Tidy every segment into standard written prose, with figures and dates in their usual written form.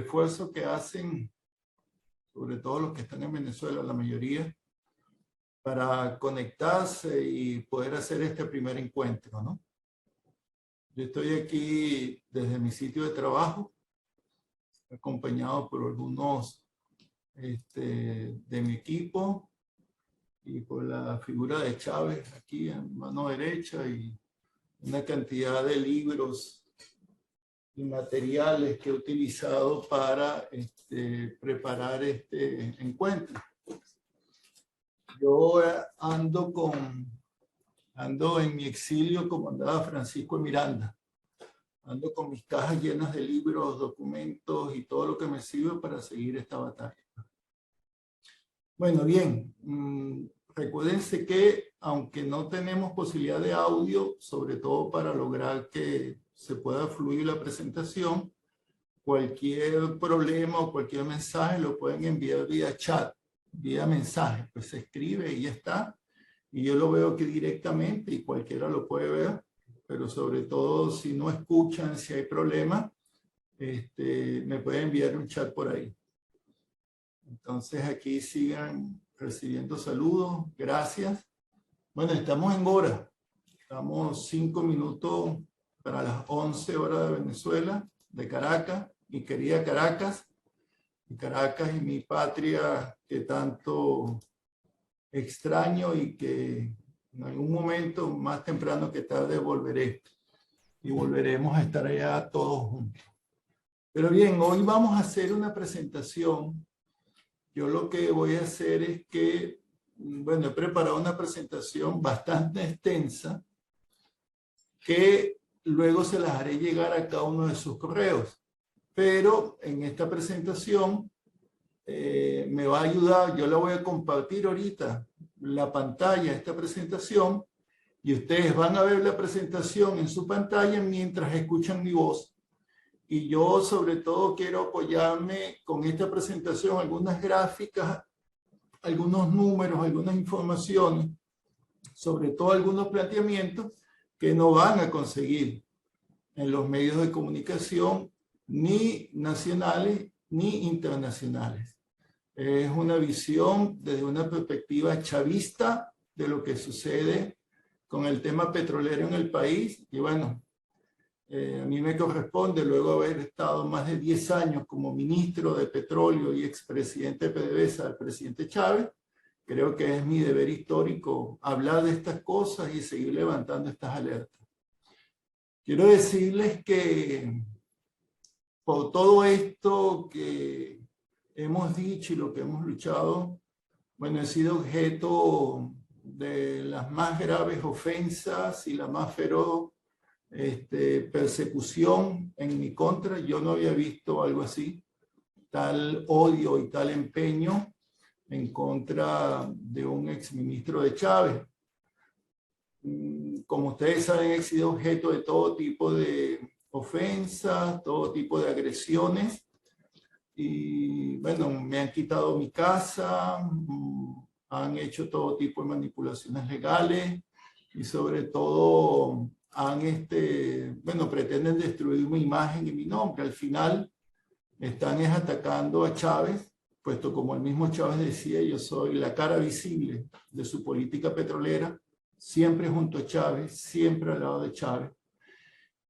esfuerzo que hacen, sobre todo los que están en Venezuela, la mayoría, para conectarse y poder hacer este primer encuentro, ¿no? Yo estoy aquí desde mi sitio de trabajo, acompañado por algunos de mi equipo y por la figura de Chávez aquí en mano derecha y una cantidad de libros y materiales que he utilizado para preparar este encuentro. Yo ando en mi exilio como andaba Francisco Miranda. Ando con mis cajas llenas de libros, documentos y todo lo que me sirve para seguir esta batalla. Bueno, bien, recuérdense que aunque no tenemos posibilidad de audio, sobre todo para lograr que se pueda fluir la presentación, cualquier problema o cualquier mensaje lo pueden enviar vía chat, vía mensaje, pues se escribe y ya está. Y yo lo veo aquí directamente y cualquiera lo puede ver, pero sobre todo si no escuchan, si hay problema, me pueden enviar un chat por ahí. Entonces aquí sigan recibiendo saludos, gracias. Bueno, estamos en hora, estamos 5 minutos para las 11 horas de Venezuela, de Caracas, mi querida Caracas. Caracas es mi patria que tanto extraño y que en algún momento, más temprano que tarde, volveré. Y volveremos a estar allá todos juntos. Pero bien, hoy vamos a hacer una presentación. Yo lo que voy a hacer es que, bueno, he preparado una presentación bastante extensa que luego se las haré llegar a cada uno de sus correos. Pero en esta presentación me va a ayudar, yo la voy a compartir ahorita, la pantalla de esta presentación, y ustedes van a ver la presentación en su pantalla mientras escuchan mi voz. Y yo sobre todo quiero apoyarme con esta presentación, algunas gráficas, algunos números, algunas informaciones, sobre todo algunos planteamientos que no van a conseguir en los medios de comunicación, ni nacionales ni internacionales. Es una visión desde una perspectiva chavista de lo que sucede con el tema petrolero en el país. Y bueno, a mí me corresponde, luego de haber estado más de 10 años como ministro de Petróleo y expresidente de PDVSA del presidente Chávez, creo que es mi deber histórico hablar de estas cosas y seguir levantando estas alertas. Quiero decirles que por todo esto que hemos dicho y lo que hemos luchado, bueno, he sido objeto de las más graves ofensas y la más feroz persecución en mi contra. Yo no había visto algo así, tal odio y tal empeño en contra de un exministro de Chávez. Como ustedes saben, he sido objeto de todo tipo de ofensas, todo tipo de agresiones. Y bueno, me han quitado mi casa, han hecho todo tipo de manipulaciones legales y sobre todo bueno, pretenden destruir mi imagen y mi nombre. Al final están atacando a Chávez, puesto como el mismo Chávez decía, yo soy la cara visible de su política petrolera, siempre junto a Chávez, siempre al lado de Chávez.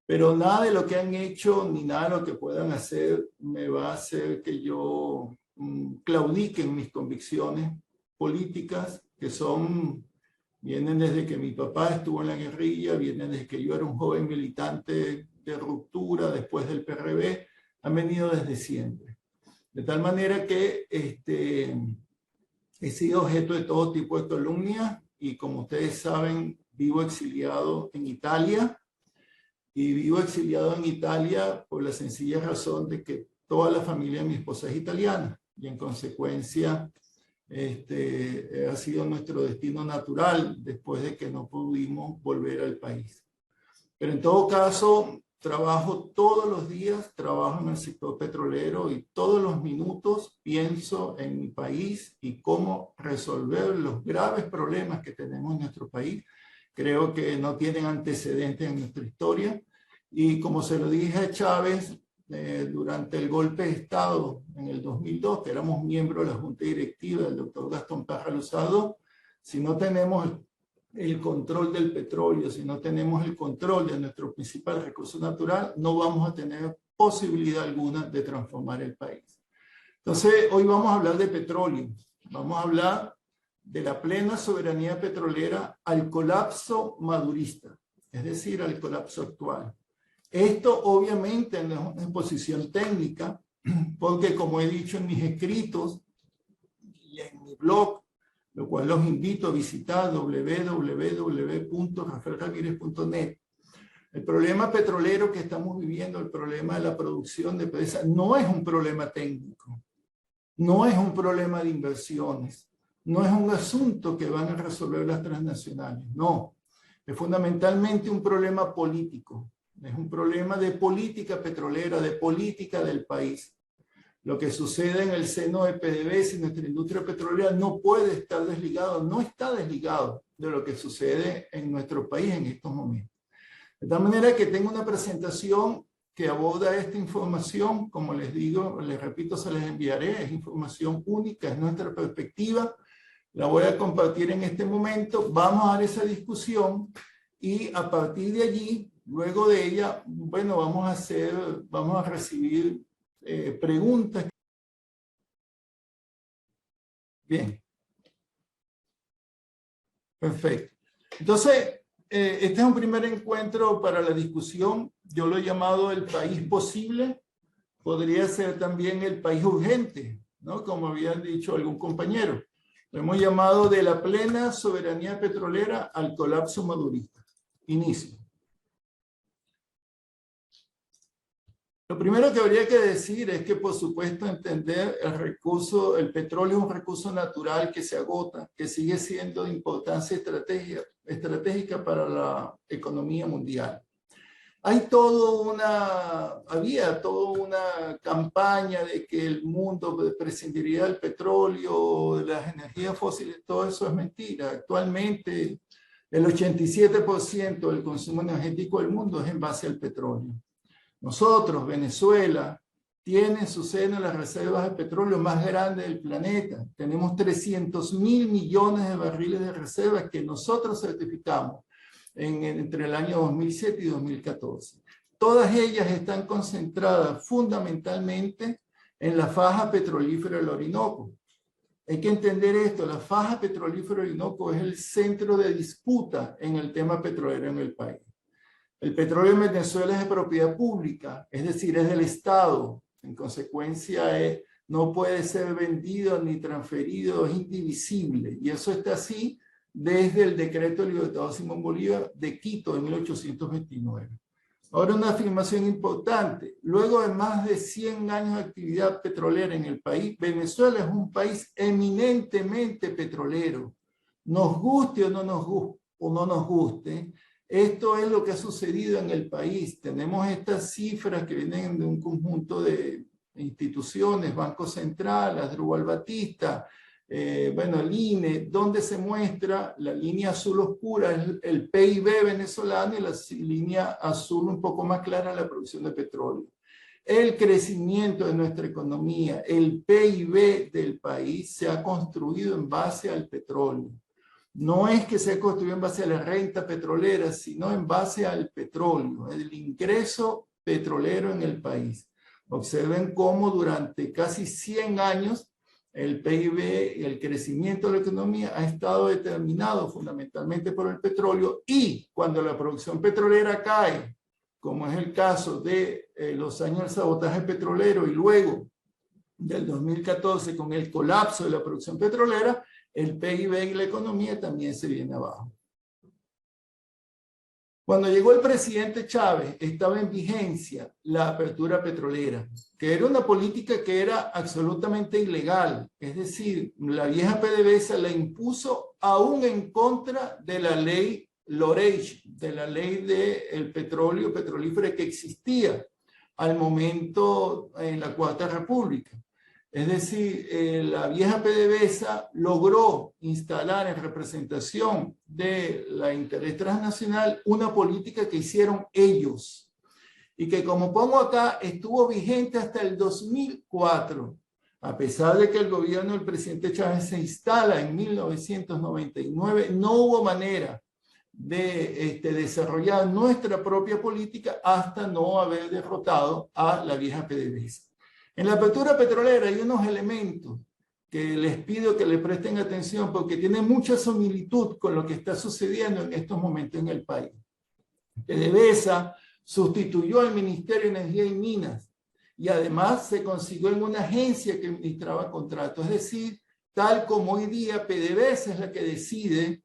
Pero nada de lo que han hecho, ni nada de lo que puedan hacer, me va a hacer que yo claudique en mis convicciones políticas, que vienen desde que mi papá estuvo en la guerrilla, vienen desde que yo era un joven militante de ruptura después del PRB, han venido desde siempre. De tal manera que he sido objeto de todo tipo de calumnias y como ustedes saben, vivo exiliado en Italia. Y vivo exiliado en Italia por la sencilla razón de que toda la familia de mi esposa es italiana y en consecuencia ha sido nuestro destino natural después de que no pudimos volver al país. Pero en todo caso, trabajo todos los días, trabajo en el sector petrolero y todos los minutos pienso en mi país y cómo resolver los graves problemas que tenemos en nuestro país. Creo que no tienen antecedentes en nuestra historia. Y como se lo dije a Chávez, durante el golpe de Estado en el 2002, que éramos miembros de la Junta Directiva del doctor Gastón Parra Luzado, si no tenemos el control del petróleo, si no tenemos el control de nuestro principal recurso natural, no vamos a tener posibilidad alguna de transformar el país. Entonces, hoy vamos a hablar de petróleo. Vamos a hablar de la plena soberanía petrolera al colapso madurista, es decir, al colapso actual. Esto obviamente no es una exposición técnica, porque como he dicho en mis escritos y en mi blog, lo cual los invito a visitar www.rafaelramirez.net. El problema petrolero que estamos viviendo, el problema de la producción de PDVSA, no es un problema técnico, no es un problema de inversiones, no es un asunto que van a resolver las transnacionales, no. Es fundamentalmente un problema político, es un problema de política petrolera, de política del país. Lo que sucede en el seno de PDVSA y nuestra industria petrolera no puede estar desligado, no está desligado de lo que sucede en nuestro país en estos momentos. De tal manera que tengo una presentación que aborda esta información, como les digo, les repito, se les enviaré, es información única, es nuestra perspectiva, la voy a compartir en este momento, vamos a dar esa discusión y a partir de allí, luego de ella, bueno, vamos a recibir preguntas. Bien. Perfecto. Entonces, este es un primer encuentro para la discusión. Yo lo he llamado el país posible. Podría ser también el país urgente, ¿no? Como habían dicho algún compañero. Lo hemos llamado de la plena soberanía petrolera al colapso madurista. Inicio. Lo primero que habría que decir es que, por supuesto, entender el petróleo es un recurso natural que se agota, que sigue siendo de importancia estratégica para la economía mundial. Había toda una campaña de que el mundo prescindiría del petróleo, de las energías fósiles, todo eso es mentira. Actualmente, el 87% del consumo energético del mundo es en base al petróleo. Nosotros, Venezuela, tiene en su seno las reservas de petróleo más grandes del planeta. Tenemos 300.000 millones de barriles de reservas que nosotros certificamos entre el año 2007 y 2014. Todas ellas están concentradas fundamentalmente en la faja petrolífera del Orinoco. Hay que entender esto, la faja petrolífera del Orinoco es el centro de disputa en el tema petrolero en el país. El petróleo en Venezuela es de propiedad pública, es decir, es del Estado. En consecuencia, no puede ser vendido ni transferido, es indivisible. Y eso está así desde el decreto del Libertador Simón Bolívar de Quito en 1829. Ahora una afirmación importante. Luego de más de 100 años de actividad petrolera en el país, Venezuela es un país eminentemente petrolero. Nos guste o no nos guste, esto es lo que ha sucedido en el país. Tenemos estas cifras que vienen de un conjunto de instituciones, Banco Central, Asdrúbal Batista, el INE, donde se muestra la línea azul oscura, es el PIB venezolano, y la línea azul un poco más clara, la producción de petróleo. El crecimiento de nuestra economía, el PIB del país se ha construido en base al petróleo. No es que se ha construido en base a la renta petrolera, sino en base al petróleo, el ingreso petrolero en el país. Observen cómo durante casi 100 años el PIB y el crecimiento de la economía ha estado determinado fundamentalmente por el petróleo, y cuando la producción petrolera cae, como es el caso de los años del sabotaje petrolero y luego del 2014 con el colapso de la producción petrolera, el PIB y la economía también se viene abajo. Cuando llegó el presidente Chávez, estaba en vigencia la apertura petrolera, que era una política que era absolutamente ilegal. Es decir, la vieja PDVSA la impuso aún en contra de la ley Lorech, de la ley del petróleo petrolífero que existía al momento en la Cuarta República. Es decir, la vieja PDVSA logró instalar en representación de la interés transnacional una política que hicieron ellos. y que, como pongo acá, estuvo vigente hasta el 2004. A pesar de que el gobierno del presidente Chávez se instala en 1999, no hubo manera de desarrollar nuestra propia política hasta no haber derrotado a la vieja PDVSA. En la apertura petrolera hay unos elementos que les pido que le presten atención porque tienen mucha similitud con lo que está sucediendo en estos momentos en el país. PDVSA sustituyó al Ministerio de Energía y Minas y además se consiguió en una agencia que administraba contratos. Es decir, tal como hoy día PDVSA es la que decide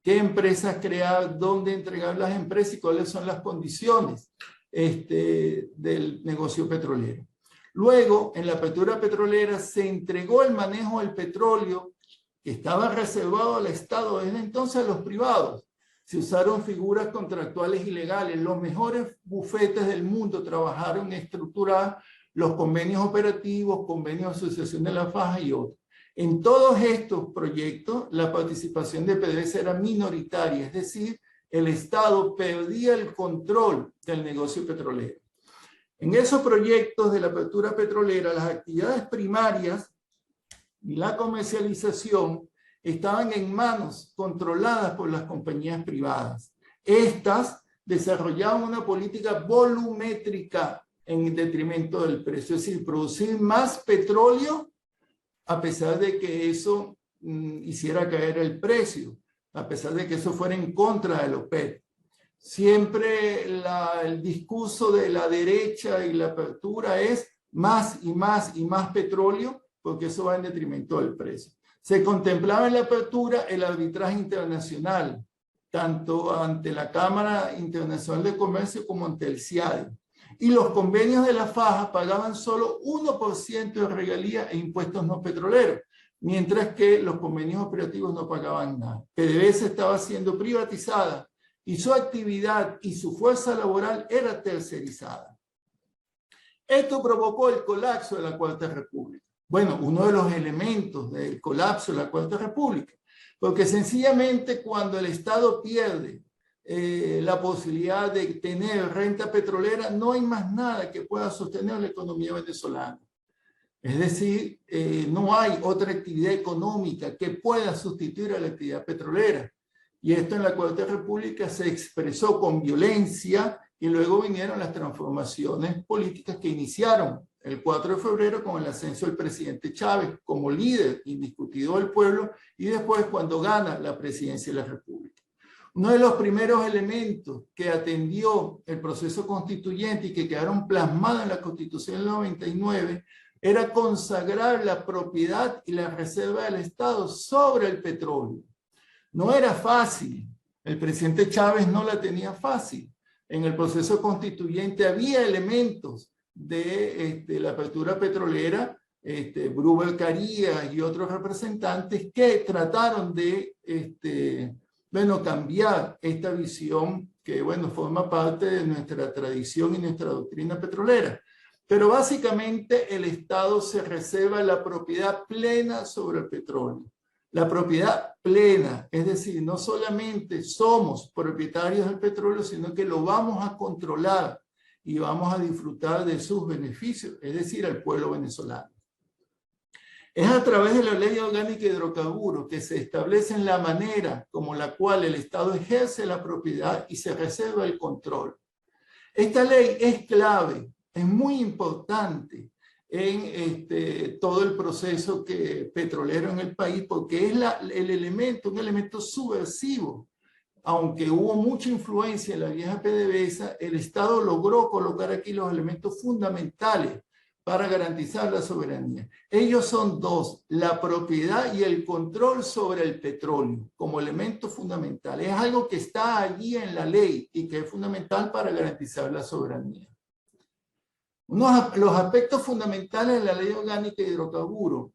qué empresas crear, dónde entregar las empresas y cuáles son las condiciones del negocio petrolero. Luego, en la apertura petrolera, se entregó el manejo del petróleo que estaba reservado al Estado desde entonces a los privados. Se usaron figuras contractuales ilegales. Los mejores bufetes del mundo trabajaron en estructurar los convenios operativos, convenios de asociación de la faja y otros. En todos estos proyectos, la participación de PDVSA era minoritaria, es decir, el Estado perdía el control del negocio petrolero. En esos proyectos de la apertura petrolera, las actividades primarias y la comercialización estaban en manos controladas por las compañías privadas. Estas desarrollaban una política volumétrica en detrimento del precio, es decir, producir más petróleo a pesar de que eso hiciera caer el precio, a pesar de que eso fuera en contra de la OPEP. Siempre el discurso de la derecha y la apertura es más y más y más petróleo, porque eso va en detrimento del precio. Se contemplaba en la apertura el arbitraje internacional, tanto ante la Cámara Internacional de Comercio como ante el CIADE. Y los convenios de la faja pagaban solo 1% de regalía e impuestos no petroleros, mientras que los convenios operativos no pagaban nada. PDVSA estaba siendo privatizada y su actividad y su fuerza laboral era tercerizada. Esto provocó el colapso de la Cuarta República. Bueno, uno de los elementos del colapso de la Cuarta República, porque sencillamente cuando el Estado pierde la posibilidad de tener renta petrolera, no hay más nada que pueda sostener la economía venezolana. Es decir, no hay otra actividad económica que pueda sustituir a la actividad petrolera. Y esto en la Cuarta República se expresó con violencia y luego vinieron las transformaciones políticas que iniciaron el 4 de febrero con el ascenso del presidente Chávez como líder indiscutido del pueblo y después cuando gana la presidencia de la República. Uno de los primeros elementos que atendió el proceso constituyente y que quedaron plasmados en la Constitución del 99 era consagrar la propiedad y la reserva del Estado sobre el petróleo. No era fácil, el presidente Chávez no la tenía fácil. En el proceso constituyente había elementos de la apertura petrolera, Brubel Carías y otros representantes que trataron de cambiar esta visión que, forma parte de nuestra tradición y nuestra doctrina petrolera. Pero básicamente el Estado se reserva la propiedad plena sobre el petróleo. La propiedad plena, es decir, no solamente somos propietarios del petróleo, sino que lo vamos a controlar y vamos a disfrutar de sus beneficios, es decir, al pueblo venezolano. Es a través de la Ley Orgánica de Hidrocarburos que se establece la manera como la cual el Estado ejerce la propiedad y se reserva el control. Esta ley es clave, es muy importante en todo el proceso petrolero en el país porque es un elemento subversivo. Aunque hubo mucha influencia en la vieja PDVSA, el Estado logró colocar aquí los elementos fundamentales para garantizar la soberanía. Ellos son dos, la propiedad y el control sobre el petróleo como elemento fundamental. Es algo que está allí en la ley y que es fundamental para garantizar la soberanía. Los aspectos fundamentales de la Ley Orgánica de Hidrocarburos,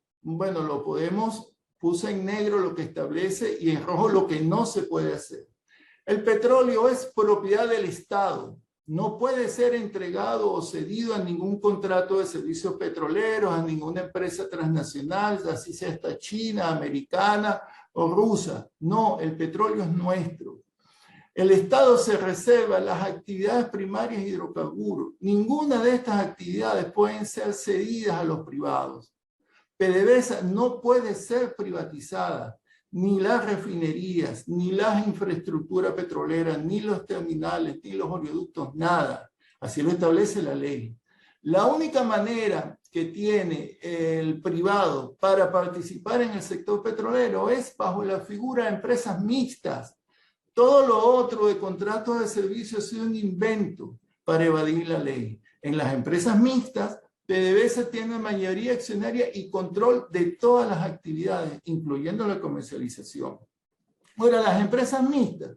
puse en negro lo que establece y en rojo lo que no se puede hacer. El petróleo es propiedad del Estado. No puede ser entregado o cedido a ningún contrato de servicios petroleros, a ninguna empresa transnacional, así sea esta china, americana o rusa. No, el petróleo es nuestro. El Estado se reserva las actividades primarias de hidrocarburos. Ninguna de estas actividades pueden ser cedidas a los privados. PDVSA no puede ser privatizada, ni las refinerías, ni las infraestructuras petroleras, ni los terminales, ni los oleoductos, nada. Así lo establece la ley. La única manera que tiene el privado para participar en el sector petrolero es bajo la figura de empresas mixtas. Todo lo otro de contratos de servicio ha sido un invento para evadir la ley. En las empresas mixtas, PDVSA tiene mayoría accionaria y control de todas las actividades, incluyendo la comercialización. Ahora, las empresas mixtas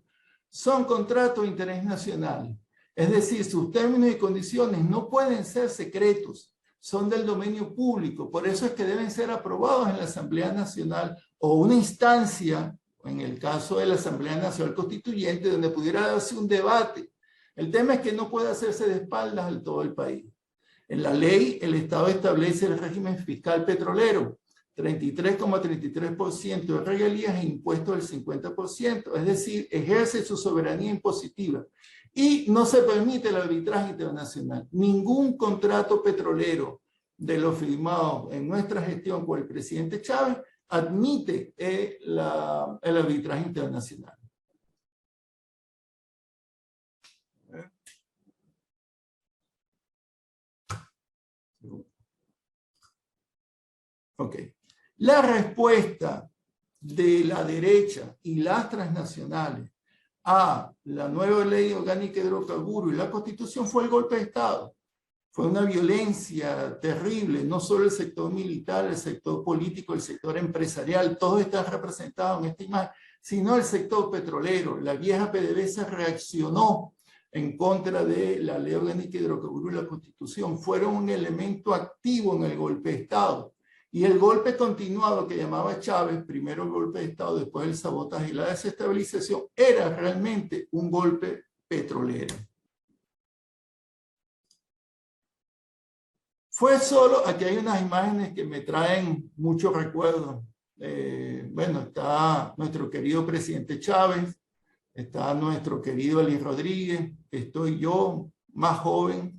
son contratos de interés nacional. Es decir, sus términos y condiciones no pueden ser secretos, son del dominio público. Por eso es que deben ser aprobados en la Asamblea Nacional o una instancia, en el caso de la Asamblea Nacional Constituyente, donde pudiera darse un debate. El tema es que no puede hacerse de espaldas al todo el país. En la ley, el Estado establece el régimen fiscal petrolero, 33,33% de regalías e impuestos del 50%, es decir, ejerce su soberanía impositiva. Y no se permite el arbitraje internacional. Ningún contrato petrolero de los firmados en nuestra gestión por el presidente Chávez admite el arbitraje internacional. Ok. La respuesta de la derecha y las transnacionales a la nueva ley orgánica de hidrocarburos y la Constitución fue el golpe de Estado. Fue una violencia terrible, no solo el sector militar, el sector político, el sector empresarial, todos están representados en esta imagen, sino el sector petrolero. La vieja PDVSA reaccionó en contra de la ley orgánica de hidrocarburos y la Constitución. Fueron un elemento activo en el golpe de Estado. Y el golpe continuado que llamaba Chávez, primero el golpe de Estado, después el sabotaje y la desestabilización, era realmente un golpe petrolero. Fue solo, aquí hay unas imágenes que me traen muchos recuerdos. Bueno, está nuestro querido presidente Chávez, está nuestro querido Eli Rodríguez, estoy yo, más joven.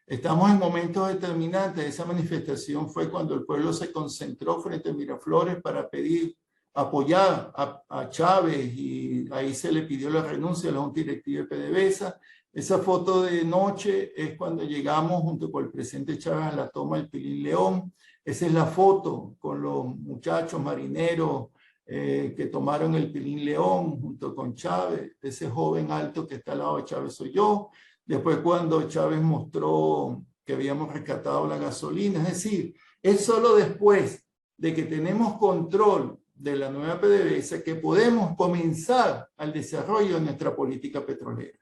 Estamos en momentos determinantes. Esa manifestación fue cuando el pueblo se concentró frente a Miraflores para pedir, apoyar a Chávez, y ahí se le pidió la renuncia a la Junta Directiva de PDVSA. Esa foto de noche es cuando llegamos junto con el presidente Chávez a la toma del Pilín León. Esa es la foto con los muchachos marineros que tomaron el Pilín León junto con Chávez. Ese joven alto que está al lado de Chávez soy yo. Después cuando Chávez mostró que habíamos rescatado la gasolina, es decir, es solo después de que tenemos control de la nueva PDVSA que podemos comenzar al desarrollo de nuestra política petrolera.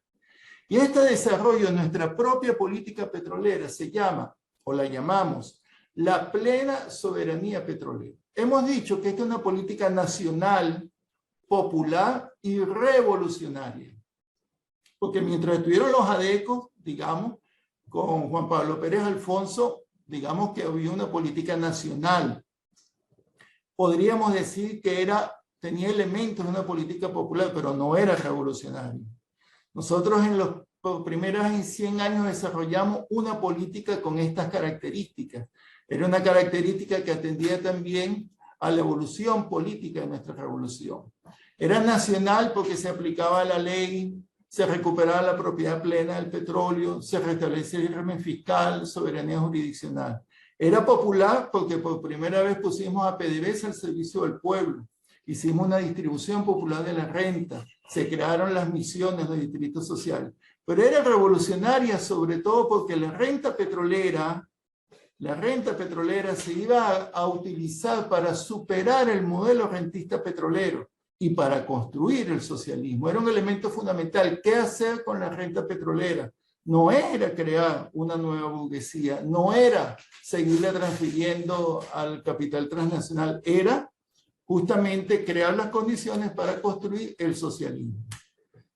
Y este desarrollo de nuestra propia política petrolera se llama, o la llamamos, la plena soberanía petrolera. Hemos dicho que esta es una política nacional, popular y revolucionaria. Porque mientras estuvieron los adecos, digamos, con Juan Pablo Pérez Alfonso, digamos que había una política nacional. Podríamos decir que tenía elementos de una política popular, pero no era revolucionaria. Nosotros por primera vez en 100 años desarrollamos una política con estas características. Era una característica que atendía también a la evolución política de nuestra revolución. Era nacional porque se aplicaba la ley, se recuperaba la propiedad plena del petróleo, se restablecía el régimen fiscal, soberanía jurisdiccional. Era popular porque por primera vez pusimos a PDVSA al servicio del pueblo. Hicimos una distribución popular de la renta, se crearon las misiones de distritos sociales. Pero era revolucionaria sobre todo porque la renta petrolera se iba a utilizar para superar el modelo rentista petrolero y para construir el socialismo. Era un elemento fundamental. ¿Qué hacer con la renta petrolera? No era crear una nueva burguesía, no era seguirla transfiriendo al capital transnacional, era justamente crear las condiciones para construir el socialismo.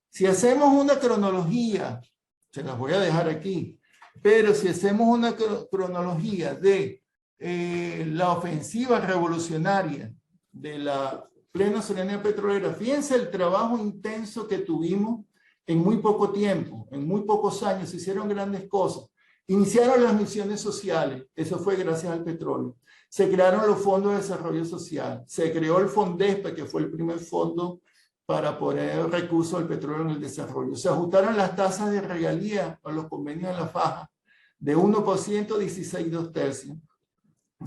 Si hacemos una cronología, se las voy a dejar aquí, pero si hacemos una cronología de la ofensiva revolucionaria de la plena soberanía petrolera, fíjense el trabajo intenso que tuvimos en muy poco tiempo, en muy pocos años, se hicieron grandes cosas. Iniciaron las misiones sociales, eso fue gracias al petróleo. Se crearon los fondos de desarrollo social, se creó el FONDESPE, que fue el primer fondo para poner recursos al petróleo en el desarrollo. Se ajustaron las tasas de regalía a los convenios de la faja de 1% a 16 2/3.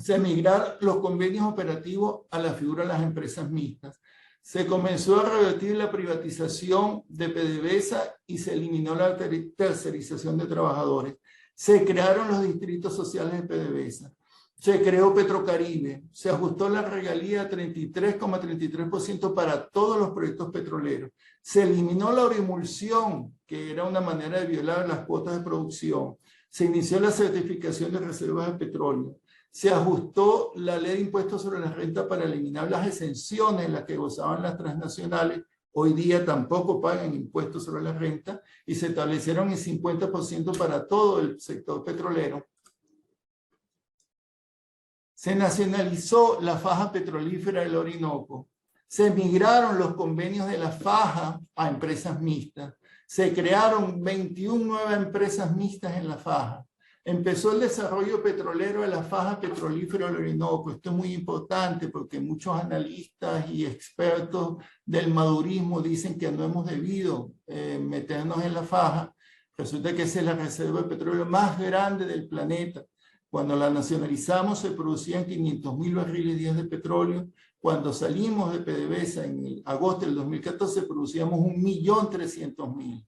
Se migraron los convenios operativos a la figura de las empresas mixtas. Se comenzó a revertir la privatización de PDVSA y se eliminó la tercerización de trabajadores. Se crearon los distritos sociales de PDVSA. Se creó Petrocaribe. Se ajustó la regalía a 33,33% para todos los proyectos petroleros. Se eliminó la orimulsión, que era una manera de violar las cuotas de producción. Se inició la certificación de reservas de petróleo. Se ajustó la ley de impuestos sobre la renta para eliminar las exenciones en las que gozaban las transnacionales. Hoy día tampoco pagan impuestos sobre la renta y se establecieron el 50% para todo el sector petrolero. Se nacionalizó la faja petrolífera del Orinoco. Se migraron los convenios de la faja a empresas mixtas. Se crearon 21 nuevas empresas mixtas en la faja. Empezó el desarrollo petrolero de la faja petrolífera del Orinoco. Esto es muy importante porque muchos analistas y expertos del madurismo dicen que no hemos debido meternos en la faja. Resulta que esa es la reserva de petróleo más grande del planeta. Cuando la nacionalizamos se producían 500.000 barriles diarios de petróleo. Cuando salimos de PDVSA en agosto del 2014 producíamos 1.300.000.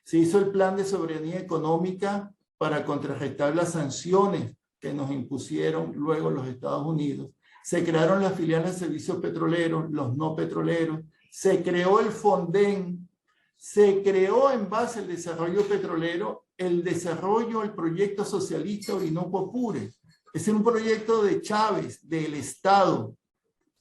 Se hizo el plan de soberanía económica para contrarrestar las sanciones que nos impusieron luego los Estados Unidos. Se crearon las filiales de servicios petroleros, los no petroleros. Se creó el FONDEN. Se creó en base al desarrollo petrolero el proyecto socialista Orinoco Apure. Ese era un proyecto de Chávez, del Estado.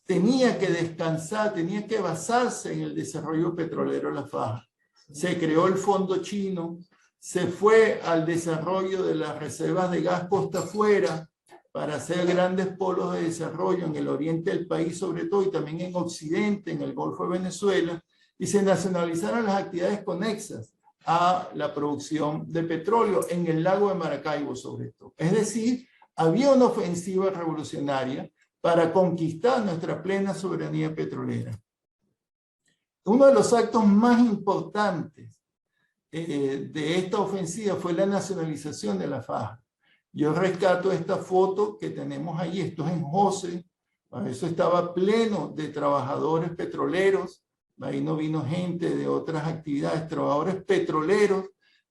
Tenía que descansar, tenía que basarse en el desarrollo petrolero de la faja. Se creó el fondo chino, se fue al desarrollo de las reservas de gas costa afuera para hacer grandes polos de desarrollo en el oriente del país sobre todo y también en occidente, en el Golfo de Venezuela, y se nacionalizaron las actividades conexas a la producción de petróleo en el lago de Maracaibo sobre todo. Es decir, había una ofensiva revolucionaria para conquistar nuestra plena soberanía petrolera. Uno de los actos más importantes de esta ofensiva fue la nacionalización de la faja. Yo rescato esta foto que tenemos ahí, esto es en José, eso estaba pleno de trabajadores petroleros, ahí no vino gente de otras actividades, trabajadores petroleros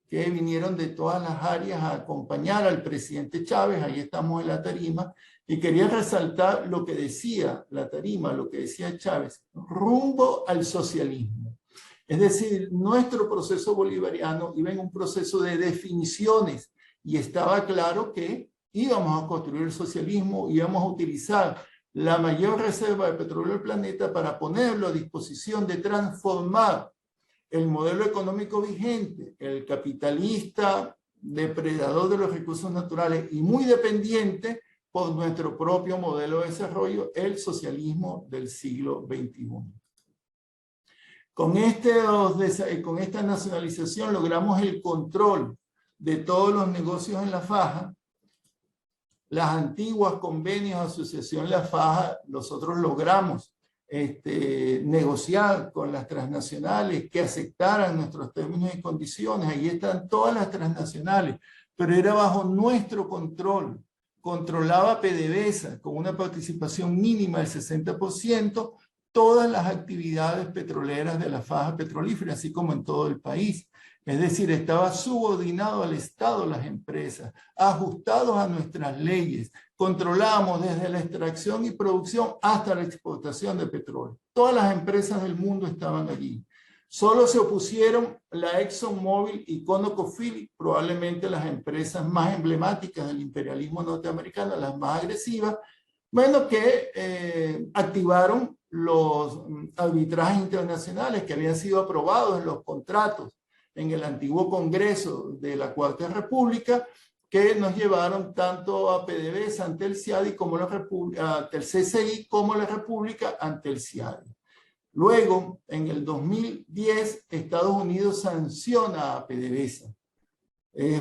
que vinieron de todas las áreas a acompañar al presidente Chávez, ahí estamos en la tarima, y quería resaltar lo que decía la tarima, lo que decía Chávez, rumbo al socialismo. Es decir, nuestro proceso bolivariano iba en un proceso de definiciones y estaba claro que íbamos a construir el socialismo, íbamos a utilizar la mayor reserva de petróleo del planeta para ponerlo a disposición de transformar el modelo económico vigente, el capitalista, depredador de los recursos naturales y muy dependiente por nuestro propio modelo de desarrollo, el socialismo del siglo XXI. Con esta nacionalización logramos el control de todos los negocios en la faja. Las antiguas convenios de asociación La Faja, nosotros logramos negociar con las transnacionales que aceptaran nuestros términos y condiciones. Ahí están todas las transnacionales, pero era bajo nuestro control. Controlaba PDVSA con una participación mínima del 60%, todas las actividades petroleras de la faja petrolífera, así como en todo el país. Es decir, estaba subordinado al Estado las empresas, ajustados a nuestras leyes. Controlamos desde la extracción y producción hasta la exportación de petróleo. Todas las empresas del mundo estaban allí. Solo se opusieron la ExxonMobil y ConocoPhillips, probablemente las empresas más emblemáticas del imperialismo norteamericano, las más agresivas, bueno, que activaron los arbitrajes internacionales que habían sido aprobados en los contratos en el antiguo Congreso de la Cuarta República, que nos llevaron tanto a PDVSA ante el CIADI como ante el CCI como la República ante el CIADI. Luego, en el 2010, Estados Unidos sanciona a PDVSA.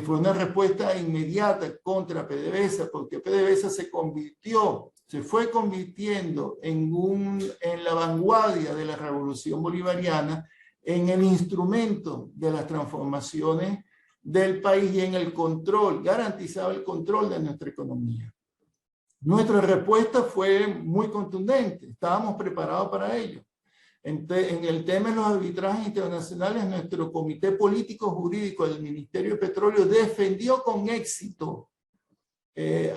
Fue una respuesta inmediata contra PDVSA, porque PDVSA se fue convirtiendo en la vanguardia de la revolución bolivariana, en el instrumento de las transformaciones del país y en el control, garantizaba el control de nuestra economía. Nuestra respuesta fue muy contundente, estábamos preparados para ello. En el tema de los arbitrajes internacionales, nuestro comité político jurídico del Ministerio de Petróleo defendió con éxito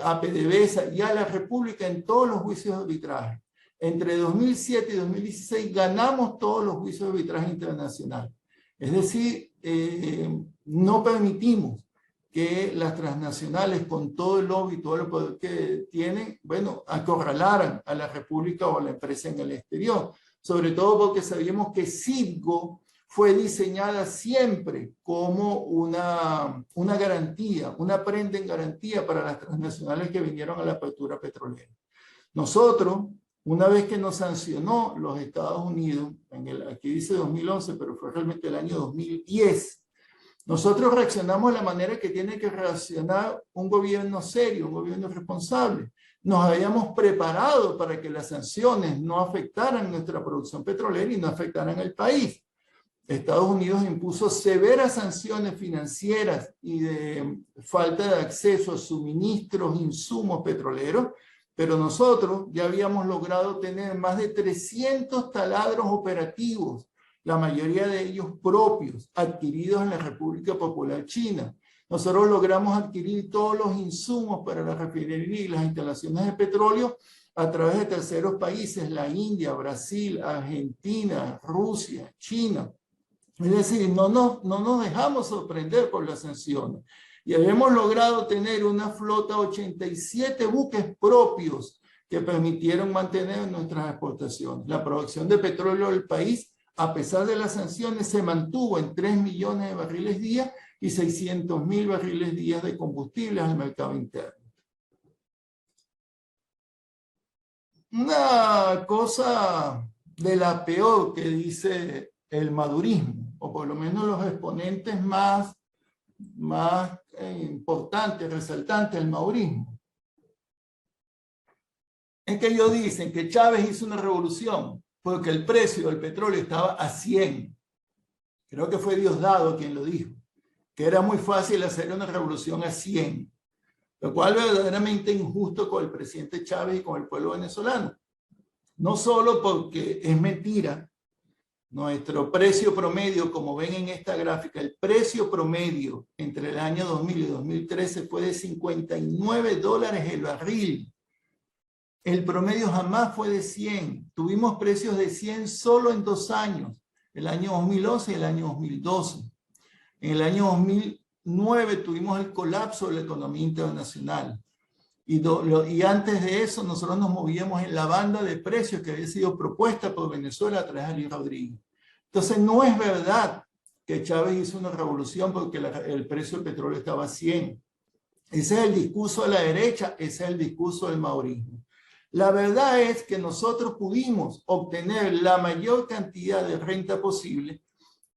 a PDVSA y a la República en todos los juicios de arbitraje. Entre 2007 y 2016 ganamos todos los juicios de arbitraje internacional. Es decir, no permitimos que las transnacionales, con todo el lobby y todo el poder que tienen, bueno, acorralaran a la República o a la empresa en el exterior. Sobre todo porque sabíamos que Citgo fue diseñada siempre como una garantía, una prenda en garantía para las transnacionales que vinieron a la apertura petrolera. Nosotros, una vez que nos sancionó los Estados Unidos, aquí dice 2011, pero fue realmente el año 2010, nosotros reaccionamos de la manera que tiene que reaccionar un gobierno serio, un gobierno responsable. Nos habíamos preparado para que las sanciones no afectaran nuestra producción petrolera y no afectaran el país. Estados Unidos impuso severas sanciones financieras y de falta de acceso a suministros, insumos petroleros, pero nosotros ya habíamos logrado tener más de 300 taladros operativos, la mayoría de ellos propios, adquiridos en la República Popular China. Nosotros logramos adquirir todos los insumos para la refinería y las instalaciones de petróleo a través de terceros países, la India, Brasil, Argentina, Rusia, China. Es decir, no nos dejamos sorprender por las sanciones. Y habíamos logrado tener una flota, 87 buques propios que permitieron mantener nuestras exportaciones. La producción de petróleo del país, a pesar de las sanciones, se mantuvo en 3 millones de barriles día y 600.000 barriles día de combustibles al mercado interno. Una cosa de la peor que dice el madurismo, o por lo menos los exponentes más importantes, resaltantes del madurismo, es que ellos dicen que Chávez hizo una revolución porque el precio del petróleo estaba a 100. Creo que fue Diosdado quien lo dijo, que era muy fácil hacer una revolución a 100, lo cual es verdaderamente injusto con el presidente Chávez y con el pueblo venezolano. No solo porque es mentira, nuestro precio promedio, como ven en esta gráfica, el precio promedio entre el año 2000 y 2013 fue de $59 el barril. El promedio jamás fue de 100. Tuvimos precios de 100 solo en 2 años, el año 2011 y el año 2012. En el año 2009 tuvimos el colapso de la economía internacional. Y antes de eso nosotros nos movíamos en la banda de precios que había sido propuesta por Venezuela a través de Ali Rodríguez. Entonces no es verdad que Chávez hizo una revolución porque el precio del petróleo estaba a 100. Ese es el discurso de la derecha, ese es el discurso del madurismo. La verdad es que nosotros pudimos obtener la mayor cantidad de renta posible,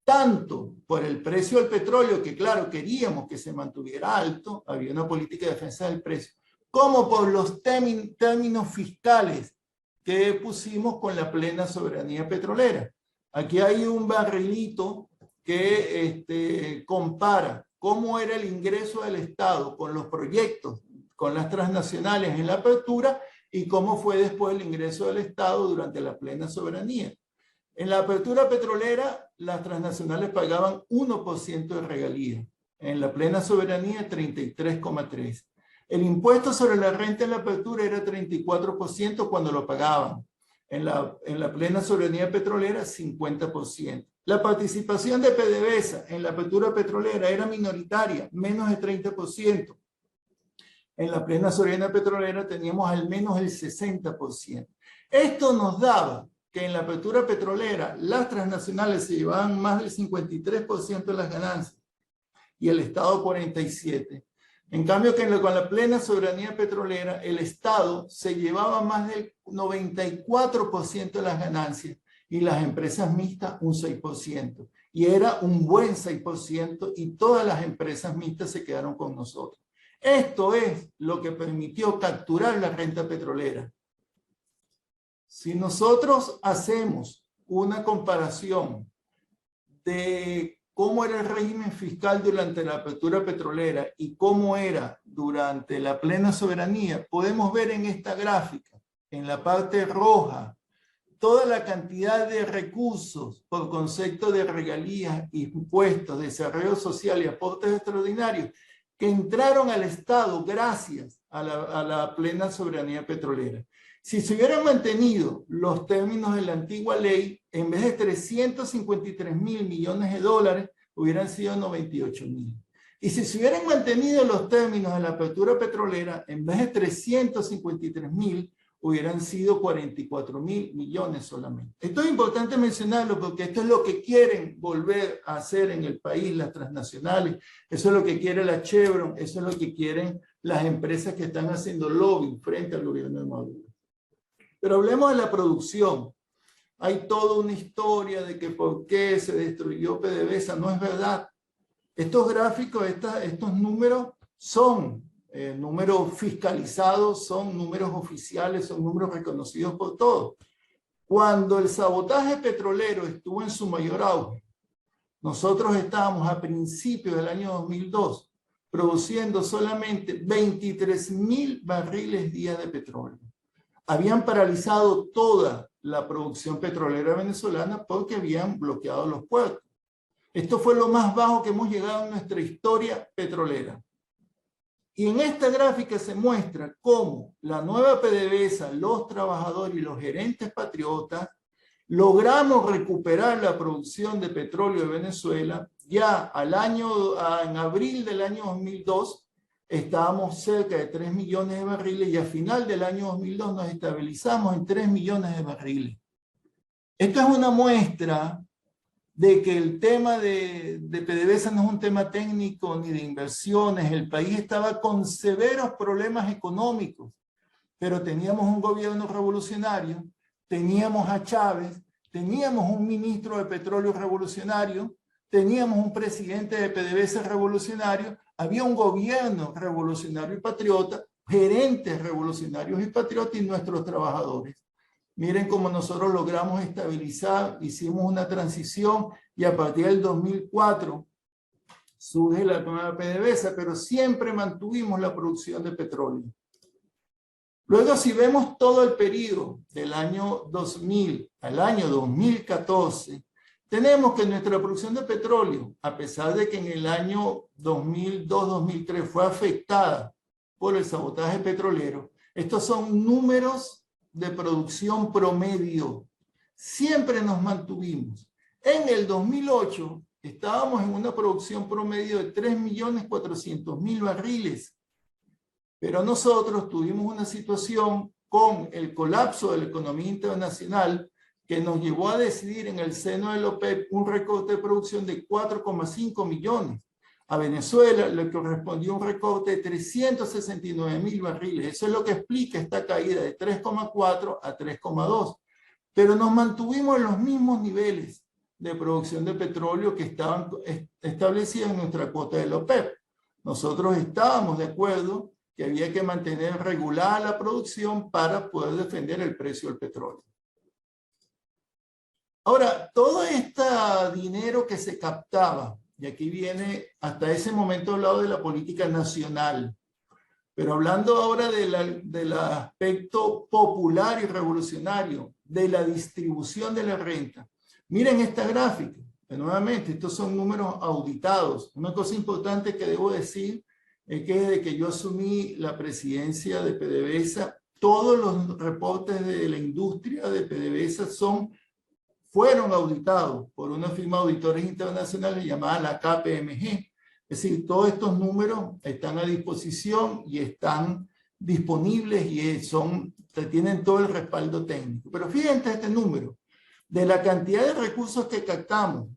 tanto por el precio del petróleo, que claro, queríamos que se mantuviera alto, había una política de defensa del precio, como por los términos fiscales que pusimos con la plena soberanía petrolera. Aquí hay un barrilito que compara cómo era el ingreso del Estado con los proyectos, con las transnacionales en la apertura y cómo fue después el ingreso del Estado durante la plena soberanía. En la apertura petrolera, las transnacionales pagaban 1% de regalía. En la plena soberanía, 33,3%. El impuesto sobre la renta en la apertura era 34% cuando lo pagaban. En la plena soberanía petrolera, 50%. La participación de PDVSA en la apertura petrolera era minoritaria, menos de 30%. En la plena soberanía petrolera teníamos al menos el 60%. Esto nos daba que en la apertura petrolera las transnacionales se llevaban más del 53% de las ganancias y el Estado 47%. En cambio, que con la plena soberanía petrolera, el Estado se llevaba más del 94% de las ganancias y las empresas mixtas un 6%. Y era un buen 6% y todas las empresas mixtas se quedaron con nosotros. Esto es lo que permitió capturar la renta petrolera. Si nosotros hacemos una comparación de cómo era el régimen fiscal durante la apertura petrolera y cómo era durante la plena soberanía, podemos ver en esta gráfica, en la parte roja, toda la cantidad de recursos por concepto de regalías, impuestos, desarrollo social y aportes extraordinarios que entraron al Estado gracias a la plena soberanía petrolera. Si se hubieran mantenido los términos de la antigua ley, en vez de 353.000 millones de dólares, hubieran sido 98.000. Y si se hubieran mantenido los términos de la apertura petrolera, en vez de 353.000, hubieran sido 44.000 millones solamente. Esto es importante mencionarlo porque esto es lo que quieren volver a hacer en el país las transnacionales, eso es lo que quiere la Chevron, eso es lo que quieren las empresas que están haciendo lobby frente al gobierno de Maduro. Pero hablemos de la producción. Hay toda una historia de que por qué se destruyó PDVSA, no es verdad. Estos gráficos, estos números son números fiscalizados, son números oficiales, son números reconocidos por todos. Cuando el sabotaje petrolero estuvo en su mayor auge, nosotros estábamos a principios del año 2002 produciendo solamente 23.000 barriles día de petróleo. Habían paralizado toda la producción petrolera venezolana porque habían bloqueado los puertos. Esto fue lo más bajo que hemos llegado en nuestra historia petrolera. Y en esta gráfica se muestra cómo la nueva PDVSA, los trabajadores y los gerentes patriotas logramos recuperar la producción de petróleo de Venezuela. Ya en abril del año 2002 estábamos cerca de 3 millones de barriles y a final del año 2002 nos estabilizamos en 3 millones de barriles. Esto es una muestra de que el tema de PDVSA no es un tema técnico ni de inversiones. El país estaba con severos problemas económicos, pero teníamos un gobierno revolucionario, teníamos a Chávez, teníamos un ministro de petróleo revolucionario, teníamos un presidente de PDVSA revolucionario, había un gobierno revolucionario y patriota, gerentes revolucionarios y patriotas y nuestros trabajadores. Miren cómo nosotros logramos estabilizar, hicimos una transición y a partir del 2004 surge la nueva PDVSA, pero siempre mantuvimos la producción de petróleo. Luego, si vemos todo el periodo del año 2000 al año 2014, tenemos que nuestra producción de petróleo, a pesar de que en el año 2002-2003 fue afectada por el sabotaje petrolero, estos son números de producción promedio. Siempre nos mantuvimos. En el 2008 estábamos en una producción promedio de 3.400.000 barriles. Pero nosotros tuvimos una situación con el colapso de la economía internacional que nos llevó a decidir en el seno de la OPEP un recorte de producción de 4,5 millones. A Venezuela le correspondió un recorte de 369.000 barriles. Eso es lo que explica esta caída de 3,4 a 3,2. Pero nos mantuvimos en los mismos niveles de producción de petróleo que estaban establecidos en nuestra cuota de la OPEP. Nosotros estábamos de acuerdo que había que mantener regulada la producción para poder defender el precio del petróleo. Ahora, todo este dinero que se captaba, y aquí viene hasta ese momento hablado de la política nacional, pero hablando ahora del aspecto popular y revolucionario, de la distribución de la renta. Miren esta gráfica, nuevamente, estos son números auditados. Una cosa importante que debo decir es que desde que yo asumí la presidencia de PDVSA, todos los reportes de la industria de PDVSA fueron auditados por una firma de auditores internacionales llamada la KPMG. Es decir, todos estos números están a disposición y están disponibles y tienen todo el respaldo técnico. Pero fíjense este número. De la cantidad de recursos que captamos,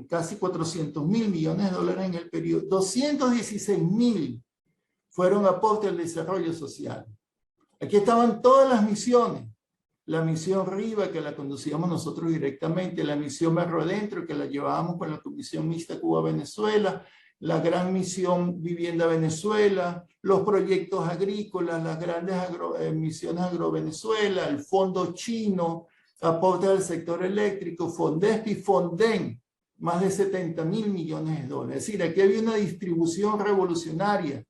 casi 400.000 millones de dólares en el periodo, 216.000 fueron aportes al desarrollo social. Aquí estaban todas las misiones. la misión Riva, que la conducíamos nosotros directamente, la misión Barro Adentro, que la llevábamos con la Comisión Mixta Cuba-Venezuela, la gran misión Vivienda Venezuela, los proyectos agrícolas, las grandes misiones Agro-Venezuela, el Fondo Chino, aporte al sector eléctrico, Fondesp y Fonden, más de 70.000 millones de dólares. Es decir, aquí había una distribución revolucionaria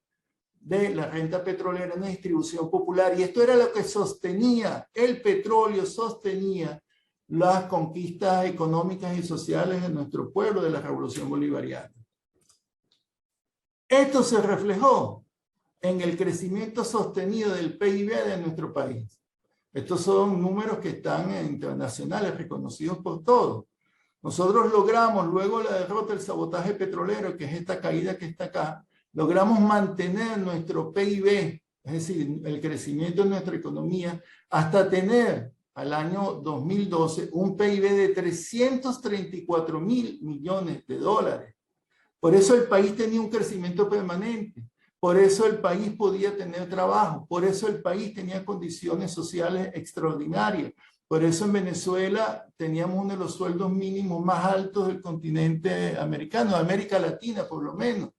de la renta petrolera, una distribución popular, y esto era lo que sostenía, el petróleo sostenía las conquistas económicas y sociales de nuestro pueblo, de la revolución bolivariana. Esto se reflejó en el crecimiento sostenido del PIB de nuestro país. Estos son números que están internacionales, reconocidos por todos. Nosotros logramos, luego la derrota del sabotaje petrolero, que es esta caída que está acá, logramos mantener nuestro PIB, es decir, el crecimiento de nuestra economía, hasta tener al año 2012 un PIB de 334.000 millones de dólares. Por eso el país tenía un crecimiento permanente, por eso el país podía tener trabajo, por eso el país tenía condiciones sociales extraordinarias. Por eso en Venezuela teníamos uno de los sueldos mínimos más altos del continente americano, de América Latina por lo menos.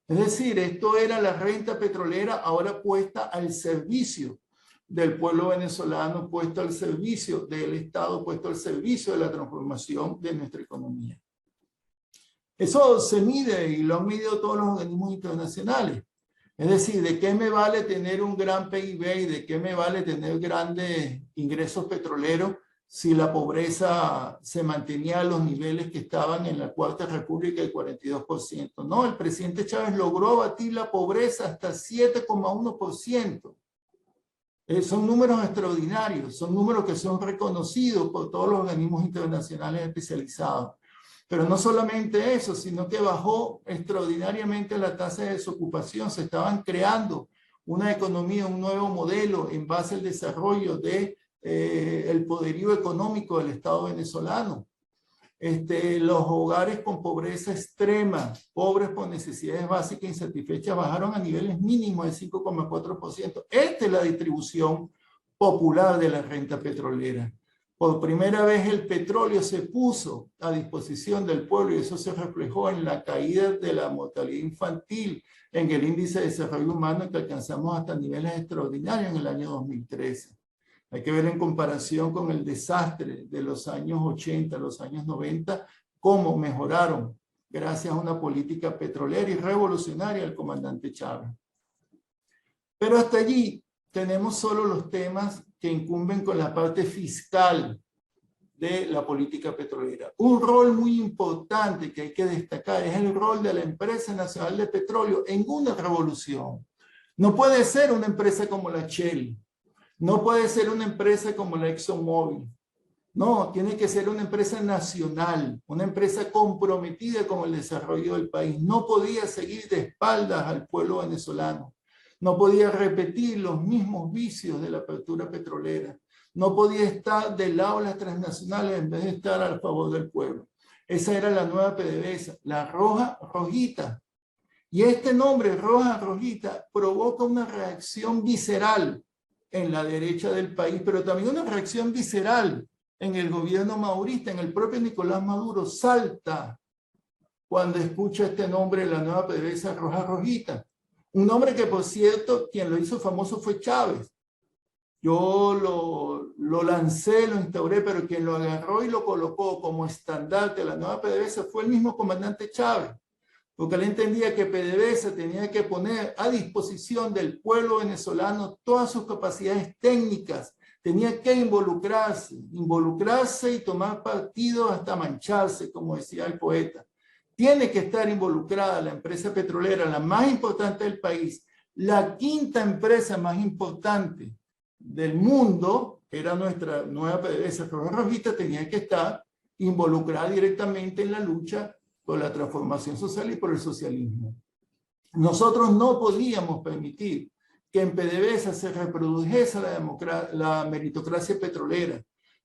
Es decir, esto era la renta petrolera ahora puesta al servicio del pueblo venezolano, puesto al servicio del Estado, puesto al servicio de la transformación de nuestra economía. Eso se mide y lo han medido todos los organismos internacionales. Es decir, ¿de qué me vale tener un gran PIB y de qué me vale tener grandes ingresos petroleros si la pobreza se mantenía a los niveles que estaban en la Cuarta República, el 42%? No, el presidente Chávez logró abatir la pobreza hasta 7,1%. Son números extraordinarios, son números que son reconocidos por todos los organismos internacionales especializados. Pero no solamente eso, sino que bajó extraordinariamente la tasa de desocupación. Se estaban creando una economía, un nuevo modelo en base al desarrollo de el poderío económico del Estado venezolano. Los hogares con pobreza extrema, pobres por necesidades básicas insatisfechas, bajaron a niveles mínimos de 5,4%. Esta es la distribución popular de la renta petrolera. Por primera vez el petróleo se puso a disposición del pueblo y eso se reflejó en la caída de la mortalidad infantil, en el índice de desarrollo humano que alcanzamos hasta niveles extraordinarios en el año 2013. Hay que ver en comparación con el desastre de los años 80, los años 90, cómo mejoraron gracias a una política petrolera y revolucionaria del comandante Chávez. Pero hasta allí tenemos solo los temas que incumben con la parte fiscal de la política petrolera. Un rol muy importante que hay que destacar es el rol de la Empresa Nacional de Petróleo en una revolución. No puede ser una empresa como la Shell, no puede ser una empresa como la ExxonMobil. No, tiene que ser una empresa nacional, una empresa comprometida con el desarrollo del país. No podía seguir de espaldas al pueblo venezolano. No podía repetir los mismos vicios de la apertura petrolera. No podía estar del lado de las transnacionales en vez de estar a favor del pueblo. Esa era la nueva PDVSA, la roja rojita. Y este nombre, roja rojita, provoca una reacción visceral en la derecha del país, pero también una reacción visceral en el gobierno maurista, en el propio Nicolás Maduro. Salta cuando escucha este nombre, la nueva PDVSA roja rojita. Un nombre que, por cierto, quien lo hizo famoso fue Chávez. Yo lo lancé, lo instauré, pero quien lo agarró y lo colocó como estandarte de la nueva PDVSA fue el mismo comandante Chávez, porque él entendía que PDVSA tenía que poner a disposición del pueblo venezolano todas sus capacidades técnicas, tenía que involucrarse y tomar partido hasta mancharse, como decía el poeta. Tiene que estar involucrada la empresa petrolera, la más importante del país, la quinta empresa más importante del mundo, era nuestra nueva PDVSA roja rojita, tenía que estar involucrada directamente en la lucha por la transformación social y por el socialismo. Nosotros no podíamos permitir que en PDVSA se reprodujese la meritocracia petrolera,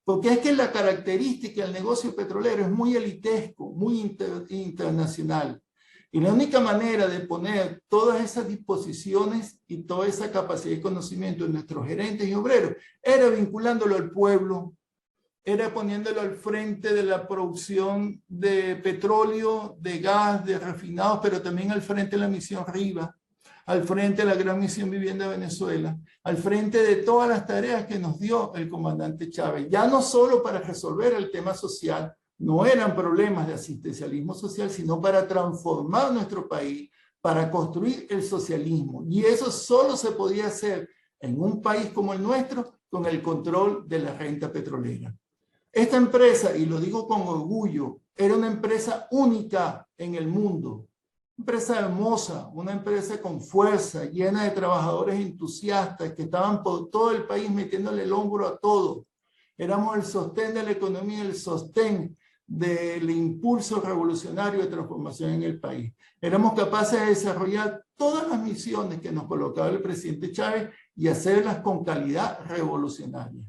porque es que la característica del negocio petrolero es muy elitesco, muy internacional. Y la única manera de poner todas esas disposiciones y toda esa capacidad y conocimiento de nuestros gerentes y obreros era vinculándolo al pueblo, era poniéndolo al frente de la producción de petróleo, de gas, de refinados, pero también al frente de la misión Riva, al frente de la gran misión Vivienda Venezuela, al frente de todas las tareas que nos dio el comandante Chávez, ya no solo para resolver el tema social, no eran problemas de asistencialismo social, sino para transformar nuestro país, para construir el socialismo. Y eso solo se podía hacer en un país como el nuestro, con el control de la renta petrolera. Esta empresa, y lo digo con orgullo, era una empresa única en el mundo. Una empresa hermosa, una empresa con fuerza, llena de trabajadores entusiastas que estaban por todo el país metiéndole el hombro a todo. Éramos el sostén de la economía, el sostén del impulso revolucionario de transformación en el país. Éramos capaces de desarrollar todas las misiones que nos colocaba el presidente Chávez y hacerlas con calidad revolucionaria.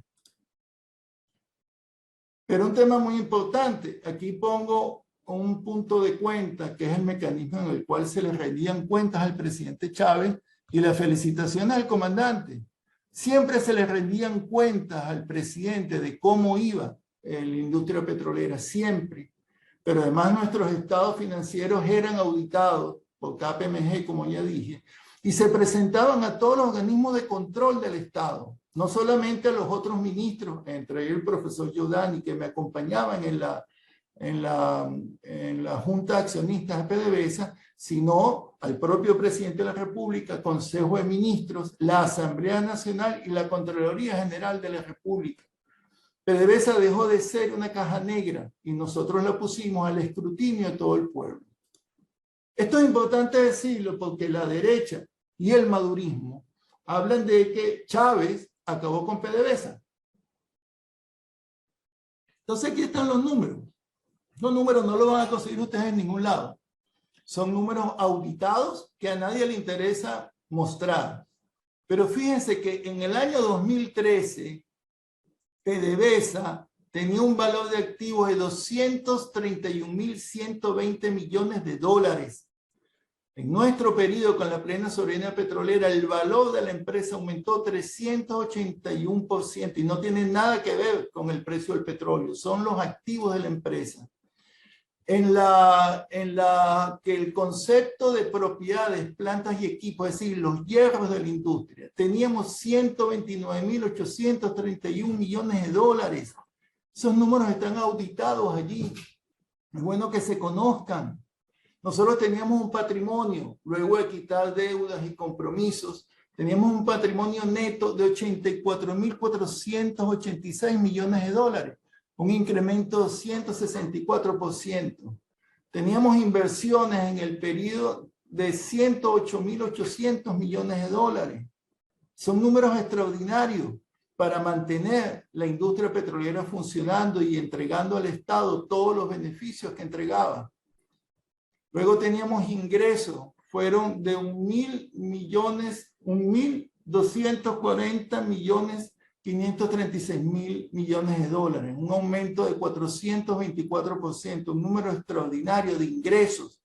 Pero un tema muy importante, aquí pongo un punto de cuenta, que es el mecanismo en el cual se le rendían cuentas al presidente Chávez y las felicitaciones al comandante. Siempre se le rendían cuentas al presidente de cómo iba la industria petrolera, siempre. Pero además nuestros estados financieros eran auditados por KPMG, como ya dije, y se presentaban a todos los organismos de control del Estado, no solamente a los otros ministros, entre ellos el profesor Giordani, que me acompañaban en la Junta de Accionistas de PDVSA, sino al propio presidente de la República, Consejo de Ministros, la Asamblea Nacional y la Contraloría General de la República. PDVSA dejó de ser una caja negra y nosotros la pusimos al escrutinio de todo el pueblo. Esto es importante decirlo porque la derecha y el madurismo hablan de que Chávez acabó con PDVSA. Entonces aquí están los números. Los números no los van a conseguir ustedes en ningún lado. Son números auditados que a nadie le interesa mostrar. Pero fíjense que en el año 2013, PDVSA tenía un valor de activos de 231.120 millones de dólares. En nuestro periodo con la plena soberanía petrolera, el valor de la empresa aumentó 381% y no tiene nada que ver con el precio del petróleo, son los activos de la empresa. En la que el concepto de propiedades, plantas y equipos, es decir, los hierros de la industria, teníamos 129.831 millones de dólares. Esos números están auditados allí. Es bueno que se conozcan. Nosotros teníamos un patrimonio, luego de quitar deudas y compromisos, teníamos un patrimonio neto de 84.486 millones de dólares. Un incremento de 164%. Teníamos inversiones en el periodo de 108.800 millones de dólares. Son números extraordinarios para mantener la industria petrolera funcionando y entregando al Estado todos los beneficios que entregaba. Luego teníamos ingresos, fueron de 1.240.536.000 millones de dólares, un aumento de 424%, un número extraordinario de ingresos,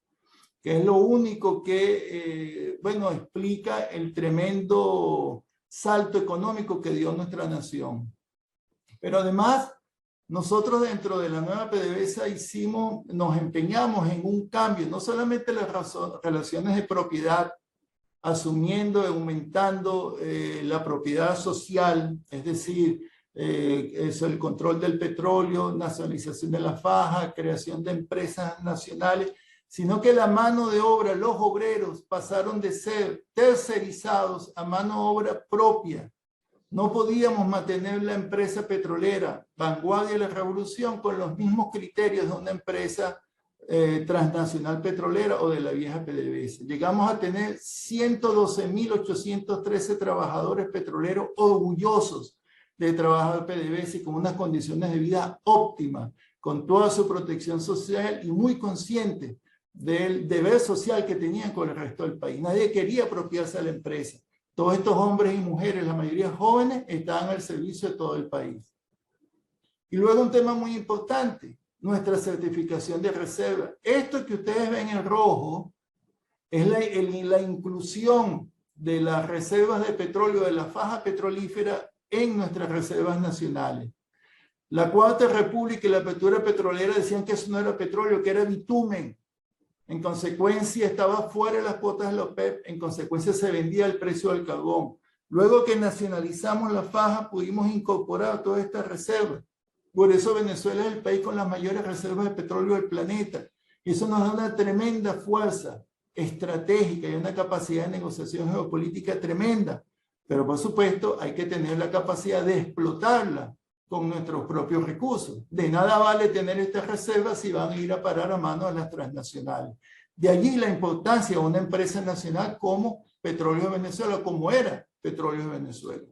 que es lo único que, explica el tremendo salto económico que dio nuestra nación. Pero además, nosotros dentro de la nueva PDVSA nos empeñamos en un cambio, no solamente las relaciones de propiedad, asumiendo y aumentando la propiedad social, es decir, el control del petróleo, nacionalización de la faja, creación de empresas nacionales, sino que la mano de obra, los obreros pasaron de ser tercerizados a mano de obra propia. No podíamos mantener la empresa petrolera, vanguardia de la revolución, con los mismos criterios de una empresa transnacional petrolera o de la vieja PDVSA. Llegamos a tener 112.813 trabajadores petroleros orgullosos de trabajar en PDVSA y con unas condiciones de vida óptimas, con toda su protección social y muy conscientes del deber social que tenían con el resto del país. Nadie quería apropiarse de la empresa. Todos estos hombres y mujeres, la mayoría jóvenes, estaban al servicio de todo el país. Y luego un tema muy importante, nuestra certificación de reserva. Esto que ustedes ven en rojo es la inclusión de las reservas de petróleo de la faja petrolífera en nuestras reservas nacionales. La Cuarta República y la apertura petrolera decían que eso no era petróleo, que era bitumen. En consecuencia, estaba fuera de las cuotas de la OPEP, en consecuencia se vendía el precio del carbón. Luego que nacionalizamos la faja, pudimos incorporar todas estas reservas. Por eso Venezuela es el país con las mayores reservas de petróleo del planeta. Y eso nos da una tremenda fuerza estratégica y una capacidad de negociación geopolítica tremenda. Pero por supuesto hay que tener la capacidad de explotarla con nuestros propios recursos. De nada vale tener estas reservas si van a ir a parar a manos de las transnacionales. De allí la importancia de una empresa nacional como Petróleos de Venezuela, como era Petróleos de Venezuela.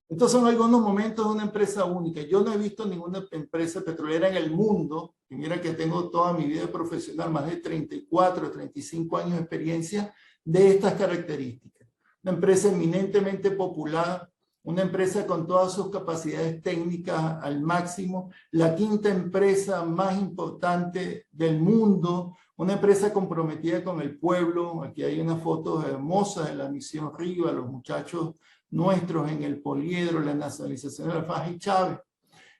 Estos son algunos momentos de una empresa única. Yo no he visto ninguna empresa petrolera en el mundo, y mira que tengo toda mi vida profesional, más de 34, 35 años de experiencia, de estas características. Una empresa eminentemente popular, una empresa con todas sus capacidades técnicas al máximo, la quinta empresa más importante del mundo, una empresa comprometida con el pueblo. Aquí hay unas fotos hermosas de la misión Río, a los muchachos nuestros en el poliedro, la nacionalización de la faja y Chávez.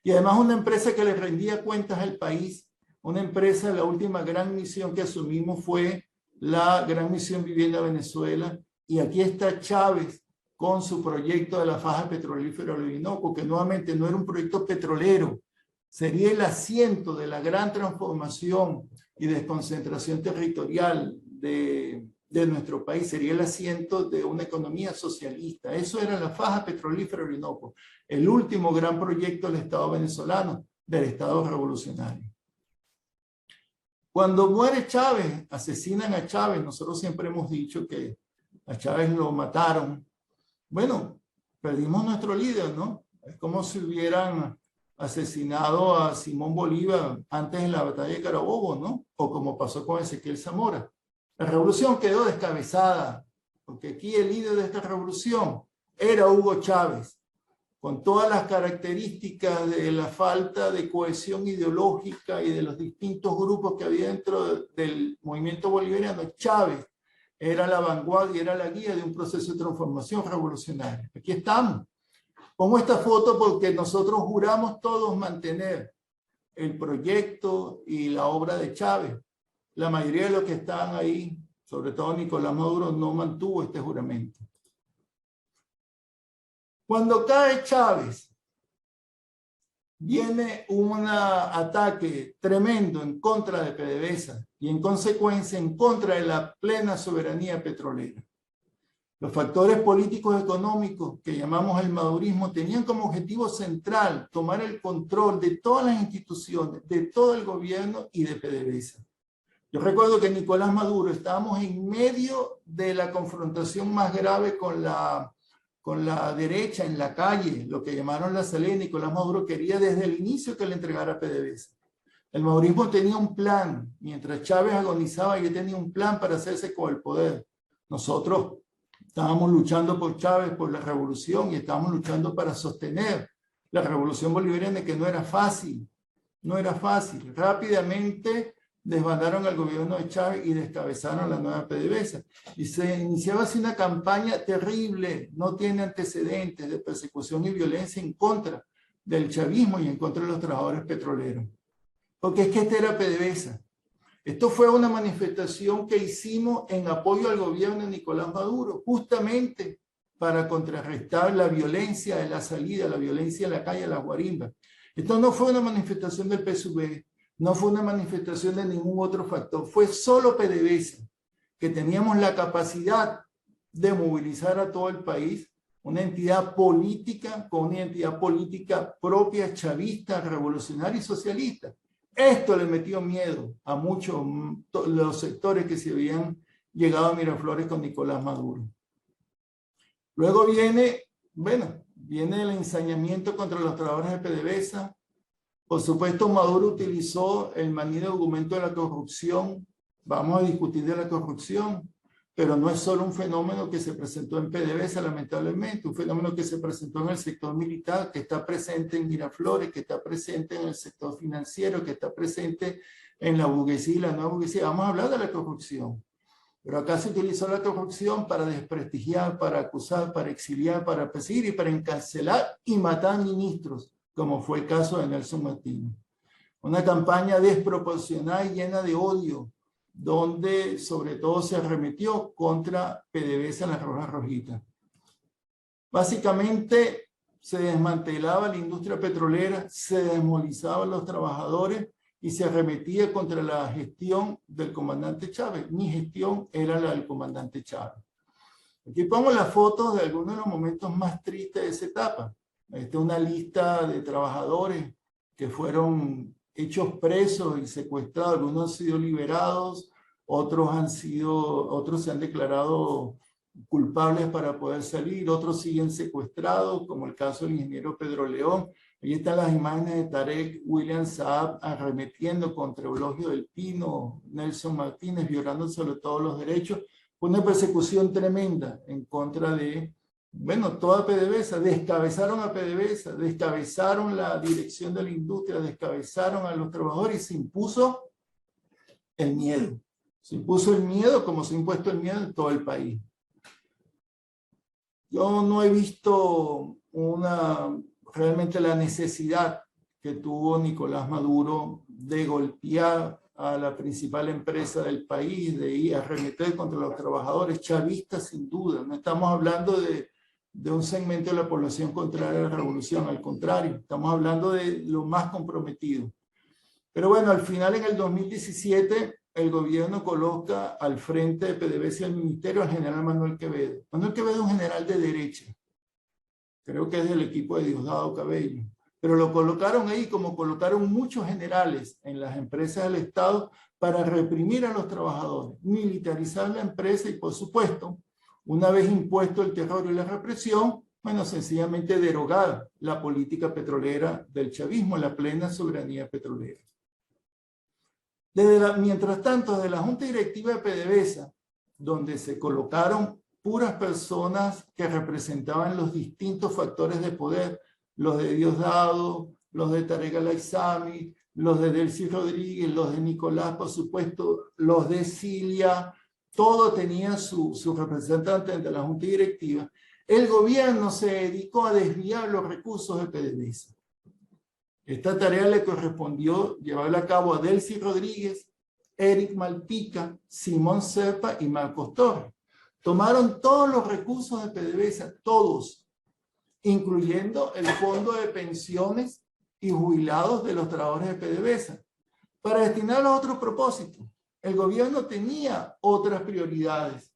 Y además una empresa que le rendía cuentas al país, una empresa, la última gran misión que asumimos fue la Gran Misión Vivienda Venezuela, y aquí está Chávez con su proyecto de la faja petrolífera del Orinoco, que nuevamente no era un proyecto petrolero, sería el asiento de la gran transformación y desconcentración territorial de nuestro país, sería el asiento de una economía socialista. Eso era la faja petrolífera del Orinoco, el último gran proyecto del Estado venezolano, del Estado revolucionario. Cuando muere Chávez, asesinan a Chávez, nosotros siempre hemos dicho que a Chávez lo mataron. Bueno, perdimos nuestro líder, ¿no? Es como si hubieran asesinado a Simón Bolívar antes de la batalla de Carabobo, ¿no? O como pasó con Ezequiel Zamora. La revolución quedó descabezada, porque aquí el líder de esta revolución era Hugo Chávez, con todas las características de la falta de cohesión ideológica y de los distintos grupos que había dentro del movimiento bolivariano. Chávez era la vanguardia, era la guía de un proceso de transformación revolucionaria. Aquí estamos. Pongo esta foto porque nosotros juramos todos mantener el proyecto y la obra de Chávez. La mayoría de los que están ahí, sobre todo Nicolás Maduro, no mantuvo este juramento. Cuando cae Chávez, viene un ataque tremendo en contra de PDVSA y en consecuencia en contra de la plena soberanía petrolera. Los factores políticos económicos que llamamos el madurismo tenían como objetivo central tomar el control de todas las instituciones, de todo el gobierno y de PDVSA. Yo recuerdo que Nicolás Maduro, estábamos en medio de la confrontación más grave con la derecha en la calle, lo que llamaron la salida. Nicolás Maduro quería desde el inicio que le entregara PDVSA. El madurismo tenía un plan, mientras Chávez agonizaba, yo tenía un plan para hacerse con el poder. Nosotros estábamos luchando por Chávez, por la revolución, y estábamos luchando para sostener la revolución bolivariana, que no era fácil, no era fácil. Rápidamente desbandaron al gobierno de Chávez y descabezaron la nueva PDVSA. Y se iniciaba así una campaña terrible, no tiene antecedentes, de persecución y violencia en contra del chavismo y en contra de los trabajadores petroleros. Porque es que este era PDVSA. Esto fue una manifestación que hicimos en apoyo al gobierno de Nicolás Maduro, justamente para contrarrestar la violencia de la salida, la violencia de la calle, la guarimba. Esto no fue una manifestación del PSUV, no fue una manifestación de ningún otro factor, fue solo PDVSA, que teníamos la capacidad de movilizar a todo el país, una entidad política con una identidad política propia, chavista, revolucionaria y socialista. Esto le metió miedo a muchos los sectores que se habían llegado a Miraflores con Nicolás Maduro. Luego viene el ensañamiento contra los trabajadores de PDVSA. Por supuesto, Maduro utilizó el manido argumento de la corrupción. Vamos a discutir de la corrupción, pero no es solo un fenómeno que se presentó en PDVSA, lamentablemente, un fenómeno que se presentó en el sector militar, que está presente en Miraflores, que está presente en el sector financiero, que está presente en la burguesía y la nueva burguesía. Vamos a hablar de la corrupción. Pero acá se utilizó la corrupción para desprestigiar, para acusar, para exiliar, para perseguir y para encarcelar y matar ministros, como fue el caso de Nelson Martínez. Una campaña desproporcionada y llena de odio, donde sobre todo se arremetió contra PDVSA en la Roja Rojita. Básicamente se desmantelaba la industria petrolera, se desmovilizaban los trabajadores y se arremetía contra la gestión del comandante Chávez. Mi gestión era la del comandante Chávez. Aquí pongo las fotos de algunos de los momentos más tristes de esa etapa. Esta es una lista de trabajadores que fueron hechos presos y secuestrados. Algunos han sido liberados, otros se han declarado culpables para poder salir, otros siguen secuestrados, como el caso del ingeniero Pedro León. Ahí están las imágenes de Tarek William Saab arremetiendo contra Eulogio del Pino, Nelson Martínez, violando sobre todos los derechos. Fue una persecución tremenda en contra de, bueno, toda PDVSA. Descabezaron a PDVSA, descabezaron la dirección de la industria, descabezaron a los trabajadores y se impuso el miedo. Se impuso el miedo como se ha impuesto el miedo en todo el país. Yo no he visto realmente la necesidad que tuvo Nicolás Maduro de golpear a la principal empresa del país, de ir a arremeter contra los trabajadores chavistas, sin duda. No estamos hablando de un segmento de la población contraria a la revolución, al contrario, estamos hablando de lo más comprometido. Pero bueno, al final en el 2017 el gobierno coloca al frente de PDVSA y al ministerio al general Manuel Quevedo. Manuel Quevedo es un general de derecha, creo que es del equipo de Diosdado Cabello, pero lo colocaron ahí como colocaron muchos generales en las empresas del Estado para reprimir a los trabajadores, militarizar la empresa y, por supuesto, una vez impuesto el terror y la represión, bueno, sencillamente derogar la política petrolera del chavismo, la plena soberanía petrolera. Mientras tanto, desde la Junta Directiva de PDVSA, donde se colocaron puras personas que representaban los distintos factores de poder, los de Diosdado, los de Tarek El-Aissami, los de Delcy Rodríguez, los de Nicolás, por supuesto, los de Cilia, todo tenía su representante ante la Junta Directiva. El gobierno se dedicó a desviar los recursos de PDVSA. Esta tarea le correspondió llevarla a cabo a Delcy Rodríguez, Eric Malpica, Simón Serpa y Marcos Torres. Tomaron todos los recursos de PDVSA, todos, incluyendo el fondo de pensiones y jubilados de los trabajadores de PDVSA, para destinarlos a otros propósitos. El gobierno tenía otras prioridades.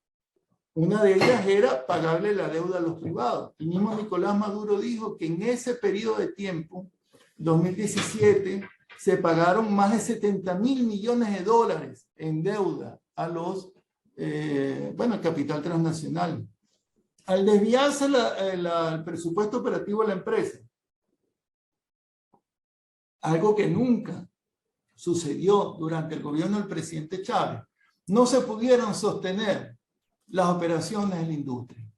Una de ellas era pagarle la deuda a los privados. El mismo Nicolás Maduro dijo que en ese periodo de tiempo, 2017, se pagaron más de 70.000 millones de dólares en deuda a los, el capital transnacional. Al desviarse el presupuesto operativo de la empresa, algo que nunca sucedió durante el gobierno del presidente Chávez, no se pudieron sostener las operaciones en la industria.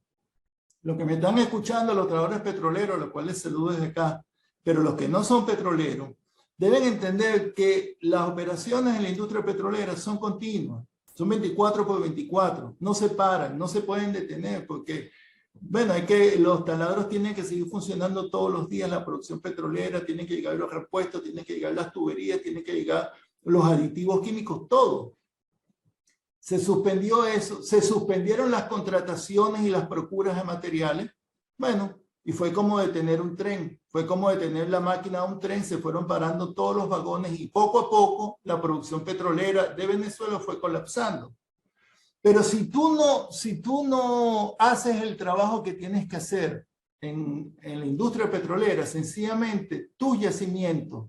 Los que me están escuchando, los trabajadores petroleros, a los cuales saludo desde acá, pero los que no son petroleros, deben entender que las operaciones en la industria petrolera son continuas, son 24 por 24, no se paran, no se pueden detener porque, bueno, los taladros tienen que seguir funcionando todos los días, la producción petrolera, tienen que llegar los repuestos, tienen que llegar las tuberías, tienen que llegar los aditivos químicos, todo. Se suspendió eso, se suspendieron las contrataciones y las procuras de materiales, bueno, y fue como detener un tren, fue como detener la máquina de un tren, se fueron parando todos los vagones y poco a poco la producción petrolera de Venezuela fue colapsando. Pero si tú no haces el trabajo que tienes que hacer en la industria petrolera, sencillamente tus yacimientos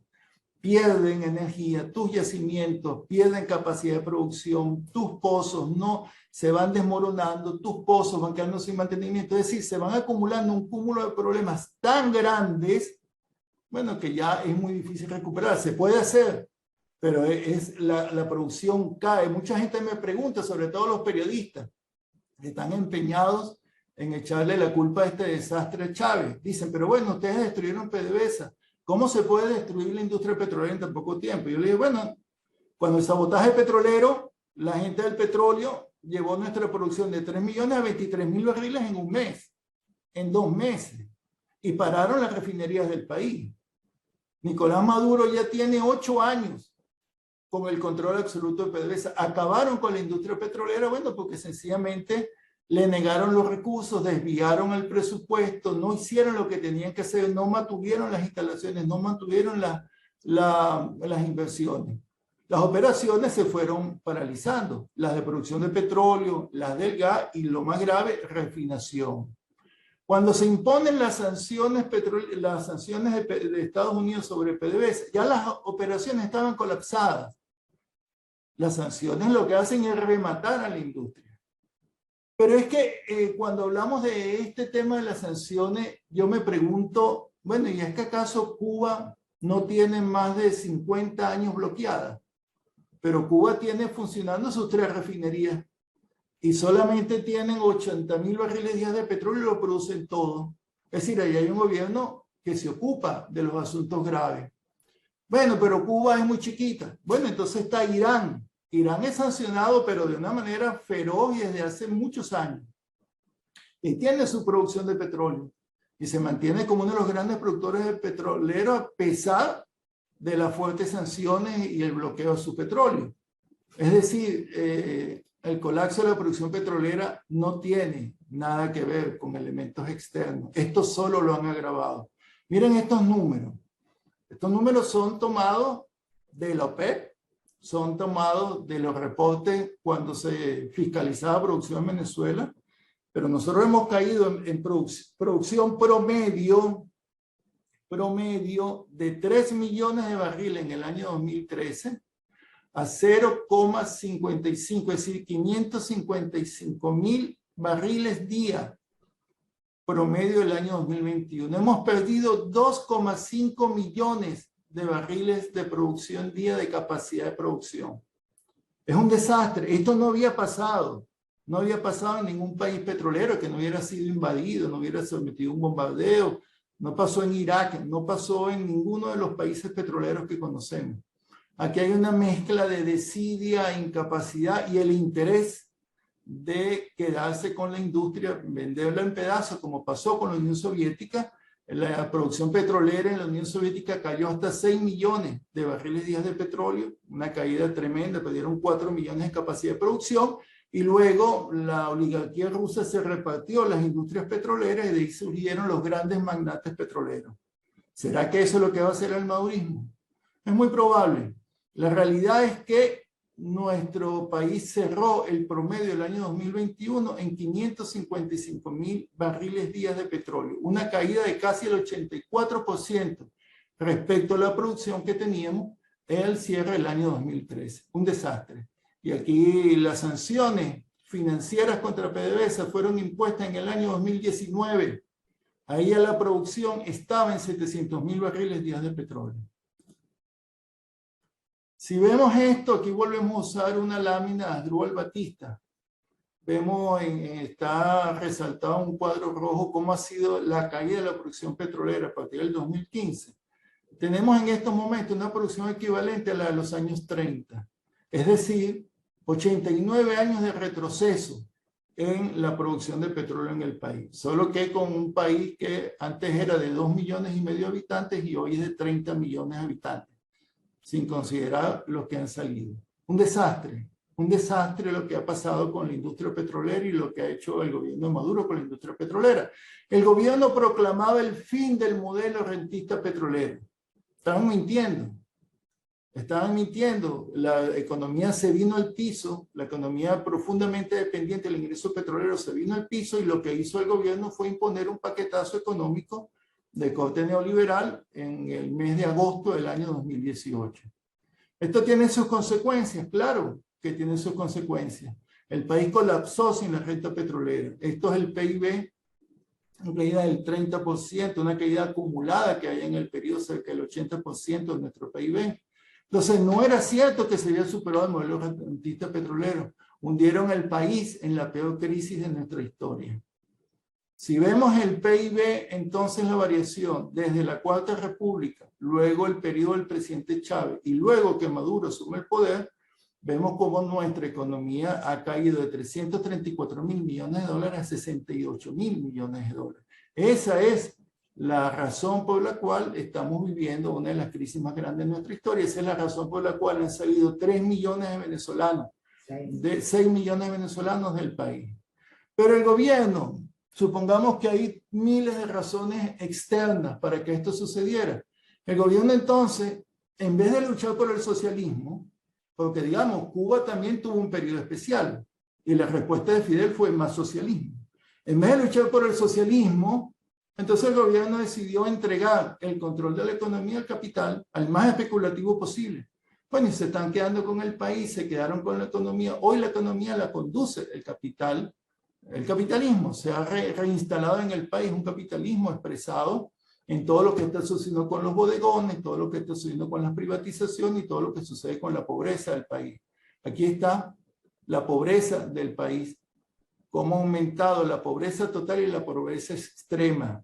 pierden energía, tus yacimientos pierden capacidad de producción, tus pozos no se van desmoronando, tus pozos van quedando sin mantenimiento, es decir, se van acumulando un cúmulo de problemas tan grandes, bueno, que ya es muy difícil recuperar. Se puede hacer, pero la producción cae. Mucha gente me pregunta, sobre todo los periodistas, que están empeñados en echarle la culpa a este desastre a Chávez. Dicen, pero bueno, ustedes destruyeron PDVSA. ¿Cómo se puede destruir la industria petrolera en tan poco tiempo? Yo le digo, bueno, cuando el sabotaje petrolero, la gente del petróleo llevó nuestra producción de 3 millones a 23 mil barriles en un mes, en 2 meses, y pararon las refinerías del país. Nicolás Maduro ya tiene 8 años con el control absoluto de PDVSA. Acabaron con la industria petrolera, bueno, porque sencillamente le negaron los recursos, desviaron el presupuesto, no hicieron lo que tenían que hacer, no mantuvieron las instalaciones, no mantuvieron las inversiones. Las operaciones se fueron paralizando, las de producción de petróleo, las del gas y lo más grave, refinación. Cuando se imponen las sanciones de Estados Unidos sobre PDVSA, ya las operaciones estaban colapsadas. Las sanciones lo que hacen es rematar a la industria. Pero es que cuando hablamos de este tema de las sanciones, yo me pregunto, bueno, ¿y es que acaso Cuba no tiene más de 50 años bloqueada? Pero Cuba tiene funcionando sus 3 refinerías y solamente tienen 80.000 barriles diarios de petróleo y lo producen todo. Es decir, ahí hay un gobierno que se ocupa de los asuntos graves. Bueno, pero Cuba es muy chiquita. Bueno, entonces está Irán. Irán es sancionado, pero de una manera feroz y desde hace muchos años. Y tiene su producción de petróleo. Y se mantiene como uno de los grandes productores de petrolero a pesar de las fuertes sanciones y el bloqueo de su petróleo. Es decir, el colapso de la producción petrolera no tiene nada que ver con elementos externos. Esto solo lo han agravado. Miren estos números. Estos números son tomados de la OPEP, son tomados de los reportes cuando se fiscalizaba producción en Venezuela, pero nosotros hemos caído en producción promedio de 3 millones de barriles en el año 2013 a 0,55, es decir, 555.000 barriles día promedio del año 2021. Hemos perdido 2,5 millones de barriles de producción día de capacidad de producción. Es un desastre. Esto no había pasado. No había pasado en ningún país petrolero que no hubiera sido invadido, no hubiera sometido a un bombardeo. No pasó en Irak, no pasó en ninguno de los países petroleros que conocemos. Aquí hay una mezcla de desidia, incapacidad y el interés de quedarse con la industria, venderla en pedazos, como pasó con la Unión Soviética. La producción petrolera en la Unión Soviética cayó hasta 6 millones de barriles diarios de petróleo, una caída tremenda, perdieron 4 millones de capacidad de producción, y luego la oligarquía rusa se repartió las industrias petroleras y de ahí surgieron los grandes magnates petroleros. ¿Será que eso es lo que va a hacer el madurismo? Es muy probable. La realidad es que nuestro país cerró el promedio del año 2021 en 555.000 barriles días de petróleo, una caída de casi el 84% respecto a la producción que teníamos en el cierre del año 2013. Un desastre. Y aquí las sanciones financieras contra PDVSA fueron impuestas en el año 2019. Ahí ya la producción estaba en 700.000 barriles días de petróleo. Si vemos esto, aquí volvemos a usar una lámina de Asdrúbal Batista. Vemos, está resaltado un cuadro rojo, cómo ha sido la caída de la producción petrolera a partir del 2015. Tenemos en estos momentos una producción equivalente a la de los años 30. Es decir, 89 años de retroceso en la producción de petróleo en el país. Solo que con un país que antes era de 2,5 millones de habitantes y hoy es de 30 millones de habitantes, sin considerar los que han salido. Un desastre lo que ha pasado con la industria petrolera y lo que ha hecho el gobierno de Maduro con la industria petrolera. El gobierno proclamaba el fin del modelo rentista petrolero. Estaban mintiendo. La economía se vino al piso, la economía profundamente dependiente del ingreso petrolero se vino al piso y lo que hizo el gobierno fue imponer un paquetazo económico de corte neoliberal en el mes de agosto del año 2018. Esto tiene sus consecuencias, claro que tiene sus consecuencias. El país colapsó sin la renta petrolera. Esto es el PIB, una caída del 30%, una caída acumulada que hay en el periodo cerca del 80% de nuestro PIB. Entonces, no era cierto que se había superado el modelo rentista petrolero. Hundieron el país en la peor crisis de nuestra historia. Si vemos el PIB, entonces la variación desde la Cuarta República, luego el periodo del presidente Chávez y luego que Maduro asume el poder, vemos cómo nuestra economía ha caído de 334.000 millones de dólares a 68.000 millones de dólares. Esa es la razón por la cual estamos viviendo una de las crisis más grandes de nuestra historia. Esa es la razón por la cual han salido 3 millones de venezolanos, 6 millones de venezolanos del país. Pero el gobierno, supongamos que hay miles de razones externas para que esto sucediera. El gobierno entonces, en vez de luchar por el socialismo, porque digamos, Cuba también tuvo un periodo especial y la respuesta de Fidel fue más socialismo. En vez de luchar por el socialismo, entonces el gobierno decidió entregar el control de la economía al capital, al más especulativo posible. Bueno, y se están quedando con el país, se quedaron con la economía. Hoy la economía la conduce el capital. El capitalismo se ha reinstalado en el país, un capitalismo expresado en todo lo que está sucediendo con los bodegones, todo lo que está sucediendo con las privatizaciones y todo lo que sucede con la pobreza del país. Aquí está la pobreza del país, cómo ha aumentado la pobreza total y la pobreza extrema.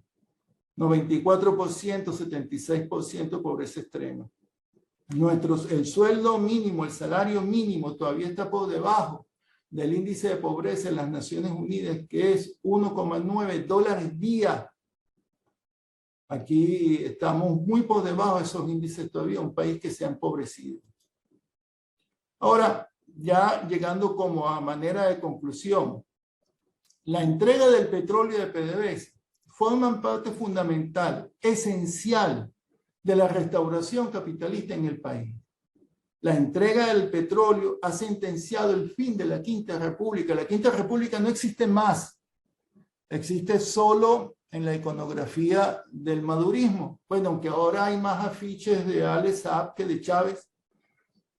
94%, 76% pobreza extrema. El sueldo mínimo, el salario mínimo todavía está por debajo del índice de pobreza en las Naciones Unidas, que es 1,9 dólares día. Aquí estamos muy por debajo de esos índices todavía, un país que se ha empobrecido. Ahora, ya llegando como a manera de conclusión, la entrega del petróleo de PDVSA forman parte fundamental, esencial, de la restauración capitalista en el país. La entrega del petróleo ha sentenciado el fin de la Quinta República. La Quinta República no existe más. Existe solo en la iconografía del madurismo. Bueno, aunque ahora hay más afiches de Alex Saab que de Chávez,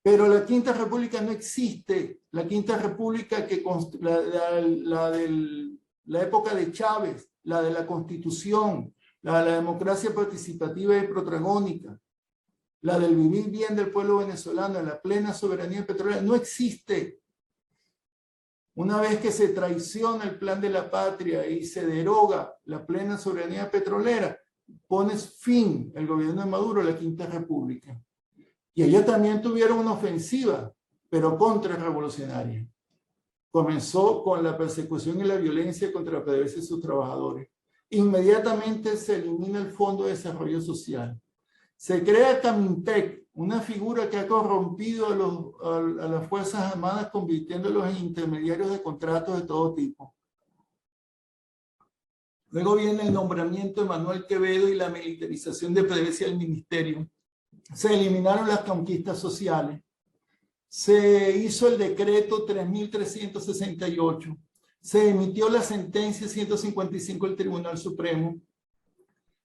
pero la Quinta República no existe. La Quinta República, la de la época de Chávez, la de la Constitución, la de la democracia participativa y protagónica, la del vivir bien del pueblo venezolano, la plena soberanía petrolera, no existe. Una vez que se traiciona el plan de la patria y se deroga la plena soberanía petrolera, pones fin el gobierno de Maduro a la Quinta República. Y ellos también tuvieron una ofensiva, pero contrarrevolucionaria. Comenzó con la persecución y la violencia contra PDVSA y sus trabajadores. Inmediatamente se elimina el Fondo de Desarrollo Social. Se crea Camintec, una figura que ha corrompido a las Fuerzas Armadas, convirtiéndolos en intermediarios de contratos de todo tipo. Luego viene el nombramiento de Manuel Quevedo y la militarización de PDVSA del ministerio. Se eliminaron las conquistas sociales. Se hizo el decreto 3.368. Se emitió la sentencia 155 del Tribunal Supremo.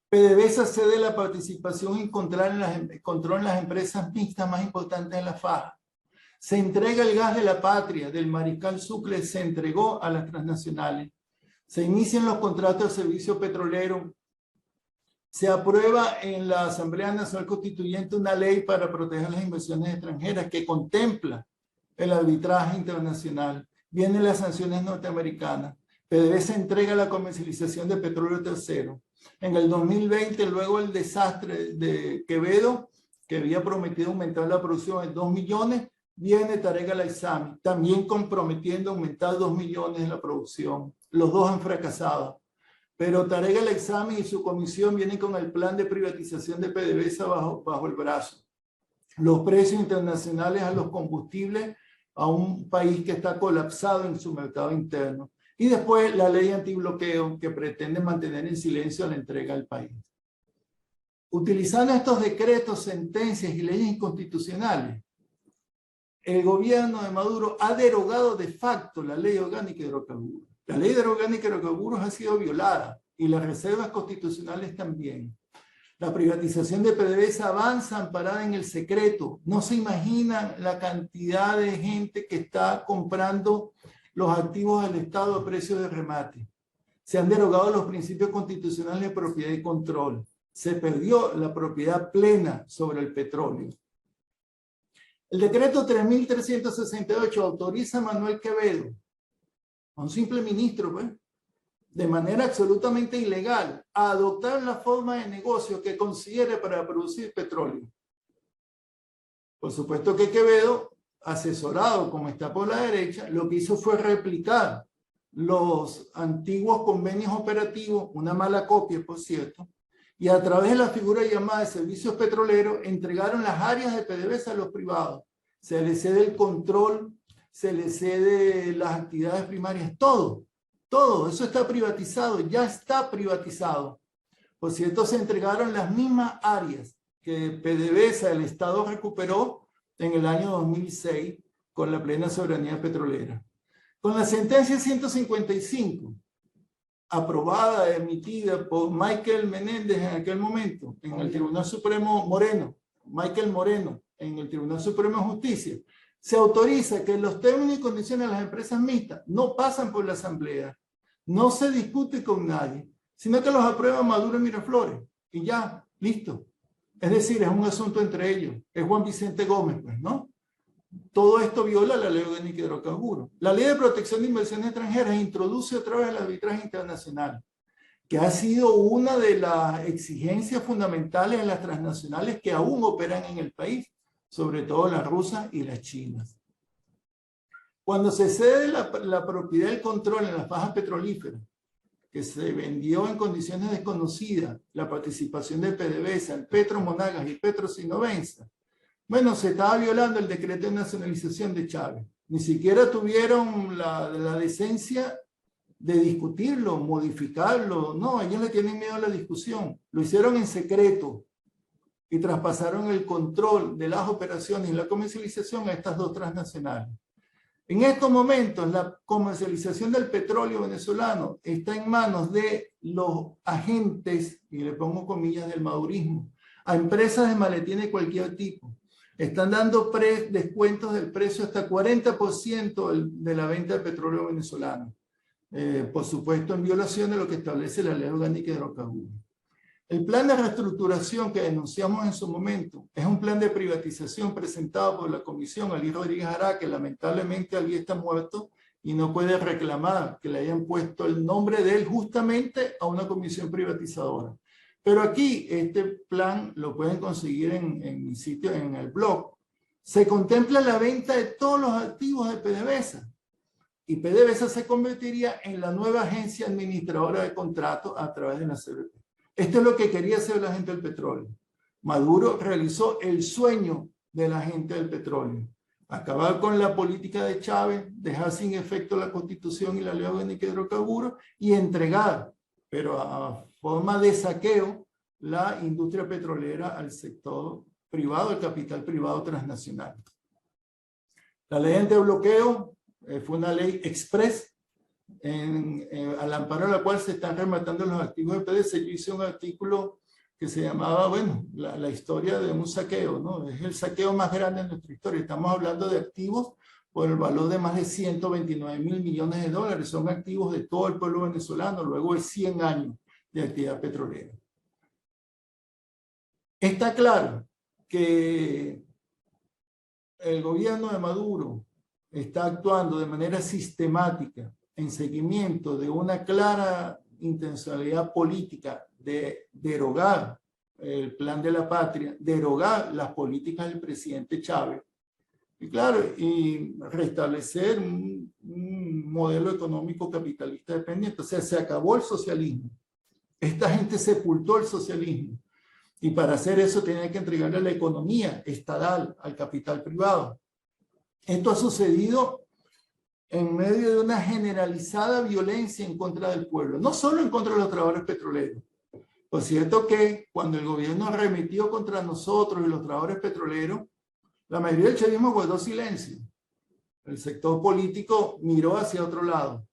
PDVSA cede la participación y control en las empresas mixtas más importantes de la faja. Se entrega el gas de la patria del Mariscal Sucre, se entregó a las transnacionales. Se inician los contratos de servicio petrolero. Se aprueba en la Asamblea Nacional Constituyente una ley para proteger las inversiones extranjeras que contempla el arbitraje internacional. Vienen las sanciones norteamericanas. PDVSA entrega la comercialización de petróleo tercero. En el 2020, luego el desastre de Quevedo, que había prometido aumentar la producción en 2 millones, viene Tarek El-Aissami, también comprometiendo aumentar 2 millones en la producción. Los dos han fracasado. Pero Tarek El-Aissami y su comisión vienen con el plan de privatización de PDVSA bajo el brazo. Los precios internacionales a los combustibles a un país que está colapsado en su mercado interno. Y después la ley antibloqueo que pretende mantener en silencio la entrega al país. Utilizando estos decretos, sentencias y leyes inconstitucionales, el gobierno de Maduro ha derogado de facto la ley orgánica de hidrocarburos. La ley orgánica de hidrocarburos ha sido violada y las reservas constitucionales también. La privatización de PDVSA avanza amparada en el secreto. No se imaginan la cantidad de gente que está comprando los activos del Estado a precio de remate. Se han derogado los principios constitucionales de propiedad y control. Se perdió la propiedad plena sobre el petróleo. El decreto 3.368 autoriza a Manuel Quevedo, a un simple ministro, pues, de manera absolutamente ilegal, a adoptar la forma de negocio que considere para producir petróleo. Por supuesto que Quevedo asesorado como está por la derecha, lo que hizo fue replicar los antiguos convenios operativos, una mala copia, por cierto, y a través de la figura llamada de servicios petroleros, entregaron las áreas de PDVSA a los privados. Se les cede el control, se les cede las actividades primarias, todo, eso está privatizado, ya está privatizado. Por cierto, se entregaron las mismas áreas que PDVSA, el Estado, recuperó en el año 2006 con la plena soberanía petrolera. Con la sentencia 155, aprobada, emitida por Michael Menéndez en aquel momento, en el Tribunal Supremo Michael Moreno, en el Tribunal Supremo de Justicia, se autoriza que los términos y condiciones de las empresas mixtas no pasan por la Asamblea, no se discute con nadie, sino que los aprueba Maduro y Miraflores, y ya, listo. Es decir, es un asunto entre ellos, es Juan Vicente Gómez, pues, ¿no? Todo esto viola la ley orgánica de hidrocarburos. La ley de protección de inversiones extranjeras introduce otra vez el arbitraje internacional, que ha sido una de las exigencias fundamentales en las transnacionales que aún operan en el país, sobre todo las rusas y las chinas. Cuando se cede la propiedad del control en las fajas petrolíferas, que se vendió en condiciones desconocidas, la participación de PDVSA, el Petro Monagas y Petro Sinovenza, bueno, se estaba violando el decreto de nacionalización de Chávez. Ni siquiera tuvieron la decencia de discutirlo, modificarlo. No, ellos le tienen miedo a la discusión. Lo hicieron en secreto y traspasaron el control de las operaciones y la comercialización a estas dos transnacionales. En estos momentos, la comercialización del petróleo venezolano está en manos de los agentes, y le pongo comillas, del madurismo, a empresas de maletín de cualquier tipo. Están dando descuentos del precio hasta 40% de la venta de petróleo venezolano. Por supuesto, en violación de lo que establece la ley orgánica de hidrocarburos. El plan de reestructuración que denunciamos en su momento es un plan de privatización presentado por la Comisión Ali Rodríguez Ará, que lamentablemente Ali está muerto y no puede reclamar que le hayan puesto el nombre de él justamente a una comisión privatizadora. Pero aquí este plan lo pueden conseguir en mi sitio, en el blog. Se contempla la venta de todos los activos de PDVSA. Y PDVSA se convertiría en la nueva agencia administradora de contratos a través de la CBP. Esto es lo que quería hacer la gente del petróleo. Maduro realizó el sueño de la gente del petróleo. Acabar con la política de Chávez, dejar sin efecto la Constitución y la ley orgánica de hidrocarburos y entregar, pero a forma de saqueo, la industria petrolera al sector privado, el capital privado transnacional. La ley antibloqueo fue una ley express al amparo de la cual se están rematando los activos de PDVSA. Yo hice un artículo que se llamaba, bueno, la historia de un saqueo, ¿no? Es el saqueo más grande en nuestra historia. Estamos hablando de activos por el valor de más de 129.000 millones de dólares. Son activos de todo el pueblo venezolano luego de 100 años de actividad petrolera. Está claro que el gobierno de Maduro está actuando de manera sistemática en seguimiento de una clara intencionalidad política de derogar el plan de la patria, derogar las políticas del presidente Chávez, y claro, y restablecer un modelo económico capitalista dependiente. O sea, se acabó el socialismo. Esta gente sepultó el socialismo. Y para hacer eso tenía que entregarle la economía estatal al capital privado. Esto ha sucedido en medio de una generalizada violencia en contra del pueblo, no solo en contra de los trabajadores petroleros. Por cierto que cuando el gobierno arremetió contra nosotros y los trabajadores petroleros, la mayoría del chavismo guardó silencio. El sector político miró hacia otro lado.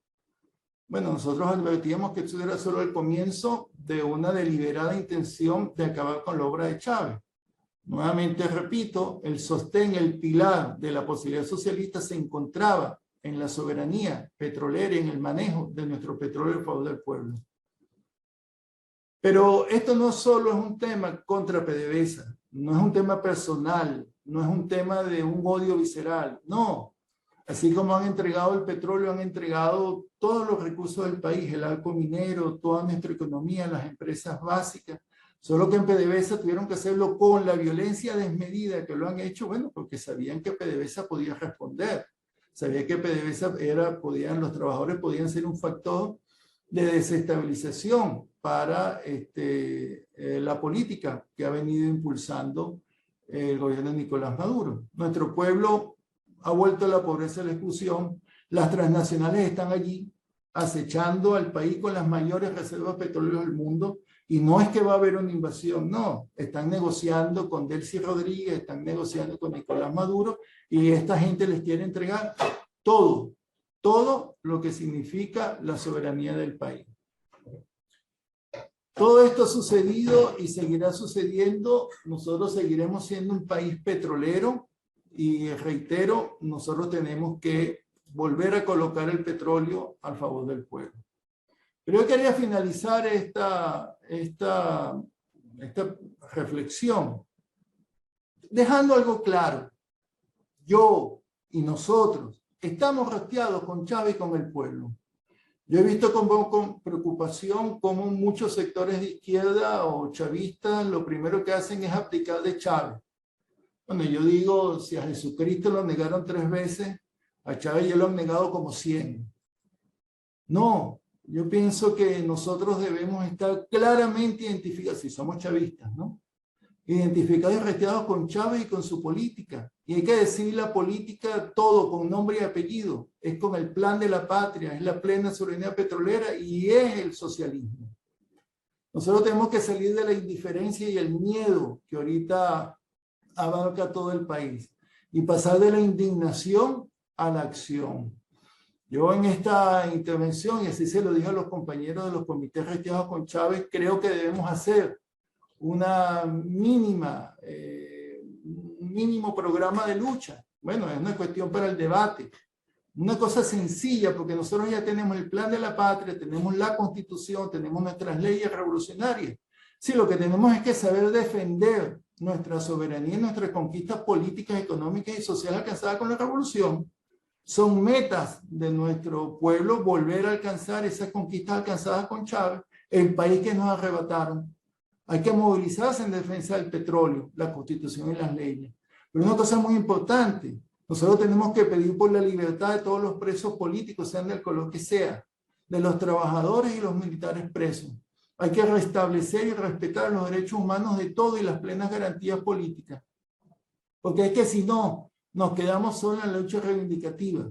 Bueno, nosotros advertíamos que eso era solo el comienzo de una deliberada intención de acabar con la obra de Chávez. Nuevamente repito, el sostén, el pilar de la posibilidad socialista se encontraba en la soberanía petrolera y en el manejo de nuestro petróleo a favor del pueblo. Pero esto no solo es un tema contra PDVSA, no es un tema personal, no es un tema de un odio visceral, no. Así como han entregado el petróleo, han entregado todos los recursos del país, el arco minero, toda nuestra economía, las empresas básicas, Solo que en PDVSA tuvieron que hacerlo con la violencia desmedida que lo han hecho, bueno, porque sabían que PDVSA podía responder. Sabía que PDVSA los trabajadores podían ser un factor de desestabilización para la política que ha venido impulsando el gobierno de Nicolás Maduro. Nuestro pueblo ha vuelto a la pobreza y la exclusión. Las transnacionales están allí acechando al país con las mayores reservas petroleras del mundo. Y no es que va a haber una invasión, no. Están negociando con Delcy Rodríguez, están negociando con Nicolás Maduro y esta gente les quiere entregar todo lo que significa la soberanía del país. Todo esto ha sucedido y seguirá sucediendo. Nosotros seguiremos siendo un país petrolero y reitero, nosotros tenemos que volver a colocar el petróleo a favor del pueblo. Pero yo quería finalizar esta reflexión dejando algo claro. Yo y nosotros estamos rastreados con Chávez y con el pueblo. Yo he visto con preocupación cómo muchos sectores de izquierda o chavistas lo primero que hacen es abdicar de Chávez. Bueno, yo digo, si a Jesucristo lo negaron 3 veces, a Chávez ya lo han negado como 100. No. Yo pienso que nosotros debemos estar claramente identificados, si somos chavistas, ¿no? Identificados y rastreados con Chávez y con su política. Y hay que decir la política todo con nombre y apellido. Es con el plan de la patria, es la plena soberanía petrolera y es el socialismo. Nosotros tenemos que salir de la indiferencia y el miedo que ahorita abarca todo el país y pasar de la indignación a la acción. Yo en esta intervención, y así se lo dije a los compañeros de los comités rastreados con Chávez, creo que debemos hacer un mínimo programa de lucha. Bueno, es una cuestión para el debate. Una cosa sencilla, porque nosotros ya tenemos el plan de la patria, tenemos la Constitución, tenemos nuestras leyes revolucionarias. Sí, lo que tenemos es que saber defender nuestra soberanía y nuestras conquistas políticas, económicas y sociales alcanzadas con la revolución. Son metas de nuestro pueblo volver a alcanzar esas conquistas alcanzadas con Chávez, el país que nos arrebataron. Hay que movilizarse en defensa del petróleo, la Constitución y las leyes. Pero una cosa muy importante, nosotros tenemos que pedir por la libertad de todos los presos políticos, sean del color que sea, de los trabajadores y los militares presos. Hay que restablecer y respetar los derechos humanos de todos y las plenas garantías políticas. Porque es que si no, nos quedamos solo en la lucha reivindicativa.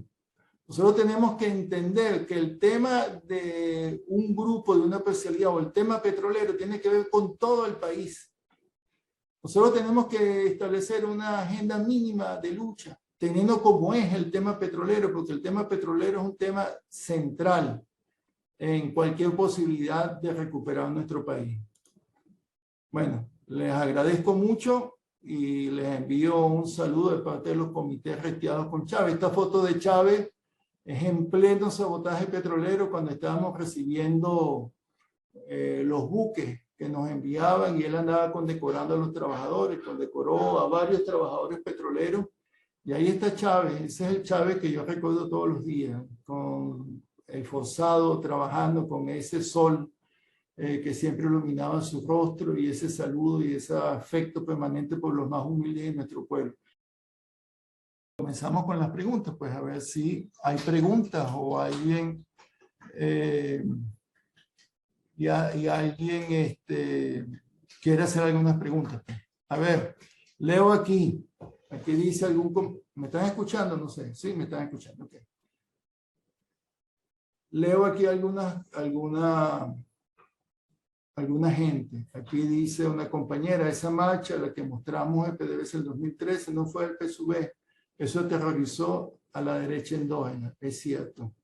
Nosotros tenemos que entender que el tema de un grupo, de una especialidad o el tema petrolero tiene que ver con todo el país. Nosotros tenemos que establecer una agenda mínima de lucha, teniendo como es el tema petrolero, porque el tema petrolero es un tema central en cualquier posibilidad de recuperar nuestro país. Bueno, les agradezco mucho y les envío un saludo de parte de los comités rastreados con Chávez. Esta foto de Chávez es en pleno sabotaje petrolero cuando estábamos recibiendo los buques que nos enviaban y él andaba condecorando a los trabajadores, condecoró a varios trabajadores petroleros y ahí está Chávez. Ese es el Chávez que yo recuerdo todos los días, con esforzado, trabajando con ese sol que siempre iluminaba su rostro y ese saludo y ese afecto permanente por los más humildes de nuestro pueblo. Comenzamos con las preguntas, pues a ver si hay preguntas o alguien y alguien quiere hacer algunas preguntas. A ver, leo aquí dice ¿me están escuchando? No sé, sí, me están escuchando, ok. Leo aquí alguna gente. Aquí dice una compañera, esa marcha, la que mostramos en PDVSA el 2013, no fue el PSUV. Eso aterrorizó a la derecha endógena, es cierto.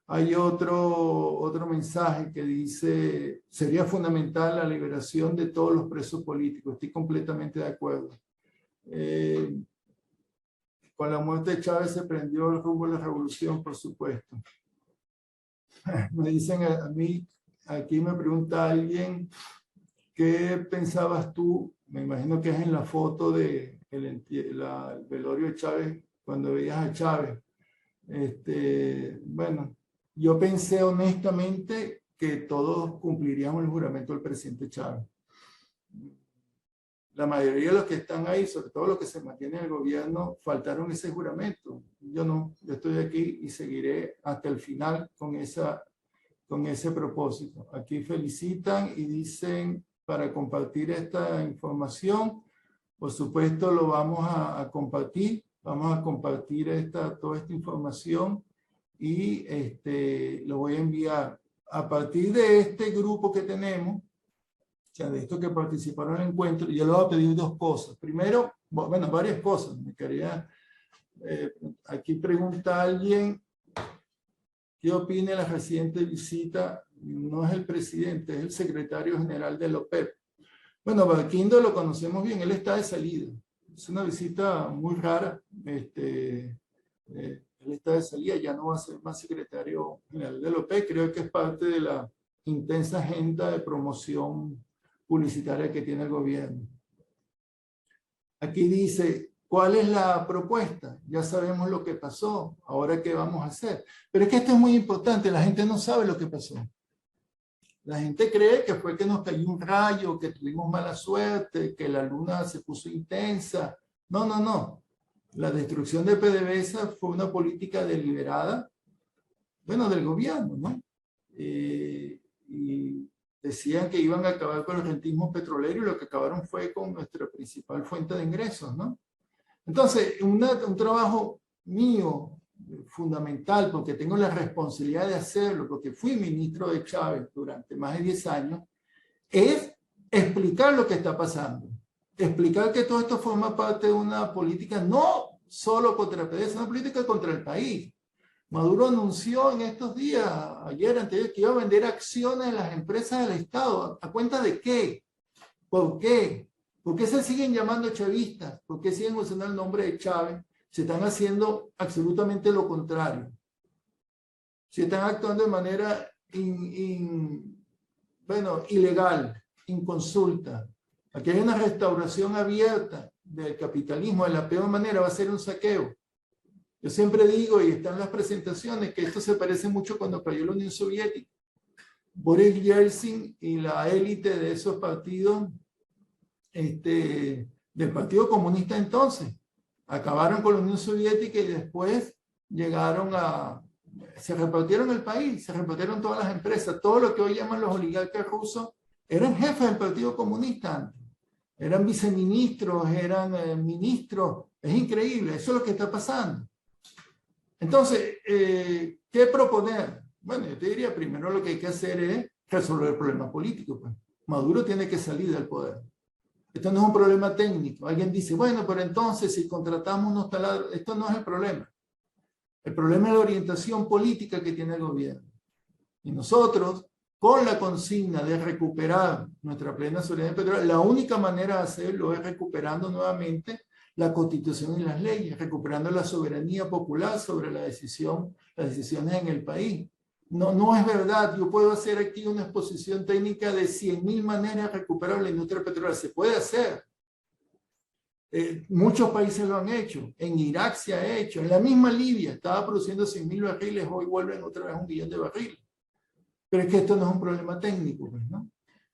Hay otro mensaje que dice, sería fundamental la liberación de todos los presos políticos. Estoy completamente de acuerdo. Con la muerte de Chávez se prendió el rumbo de la revolución, por supuesto. Me dicen a mí, aquí me pregunta alguien, ¿qué pensabas tú? Me imagino que es en la foto del velorio de Chávez, cuando veías a Chávez. Bueno, yo pensé honestamente que todos cumpliríamos el juramento del presidente Chávez. la mayoría de los que están ahí, sobre todo los que se mantienen en el gobierno, faltaron ese juramento. Yo no, yo estoy aquí y seguiré hasta el final con ese propósito. Aquí felicitan y dicen para compartir esta información. Por supuesto lo vamos a compartir. Vamos a compartir toda esta información y lo voy a enviar. A partir de este grupo que tenemos, o sea, de estos que participaron en el encuentro, yo les voy a pedir dos cosas. Primero, bueno, varias cosas. Me quería, aquí pregunta alguien, ¿qué opina de la reciente visita? No es el presidente, es el secretario general de la OPEP. Bueno, Barquindo lo conocemos bien, él está de salida. Es una visita muy rara. Él está de salida, ya no va a ser más secretario general de la OPEP. Creo que es parte de la intensa agenda de promoción publicitaria que tiene el gobierno. Aquí dice, ¿cuál es la propuesta? Ya sabemos lo que pasó, ahora qué vamos a hacer. Pero es que esto es muy importante, la gente no sabe lo que pasó. La gente cree que fue que nos cayó un rayo, que tuvimos mala suerte, que la luna se puso intensa. No, no, no. La destrucción de PDVSA fue una política deliberada, bueno, del gobierno, ¿no? Y decían que iban a acabar con el rentismo petrolero y lo que acabaron fue con nuestra principal fuente de ingresos, ¿no? Entonces, un trabajo mío fundamental, porque tengo la responsabilidad de hacerlo, porque fui ministro de Chávez durante más de 10 años, es explicar lo que está pasando. Explicar que todo esto forma parte de una política no solo contra PDVSA, es una política contra el país. Maduro anunció en estos días, ayer, anterior, que iba a vender acciones de las empresas del Estado. ¿A cuenta de qué? ¿Por qué? ¿Por qué se siguen llamando chavistas? ¿Por qué siguen usando el nombre de Chávez? Se están haciendo absolutamente lo contrario. Se están actuando de manera ilegal, inconsulta. Aquí hay una restauración abierta del capitalismo. De la peor manera va a ser un saqueo. Yo siempre digo, y están las presentaciones, que esto se parece mucho cuando cayó la Unión Soviética. Boris Yeltsin y la élite de esos partidos, del Partido Comunista entonces, acabaron con la Unión Soviética y después se repartieron el país, se repartieron todas las empresas. Todo lo que hoy llaman los oligarcas rusos eran jefes del Partido Comunista antes. Eran viceministros, eran ministros. Es increíble, eso es lo que está pasando. Entonces, ¿qué proponer? Bueno, yo te diría, primero lo que hay que hacer es resolver el problema político. Pues. Maduro tiene que salir del poder. Esto no es un problema técnico. Alguien dice, bueno, pero entonces si contratamos unos taladros, esto no es el problema. El problema es la orientación política que tiene el gobierno. Y nosotros, con la consigna de recuperar nuestra plena soberanía petrolera, la única manera de hacerlo es recuperando nuevamente la Constitución y las leyes, recuperando la soberanía popular sobre las decisiones en el país. No es verdad, yo puedo hacer aquí una exposición técnica de 100.000 maneras de recuperar la industria petrolera, se puede hacer. Muchos países lo han hecho, en Irak se ha hecho, en la misma Libia estaba produciendo 100.000 barriles, hoy vuelven otra vez 1 millón de barriles. Pero es que esto no es un problema técnico, pues, ¿no?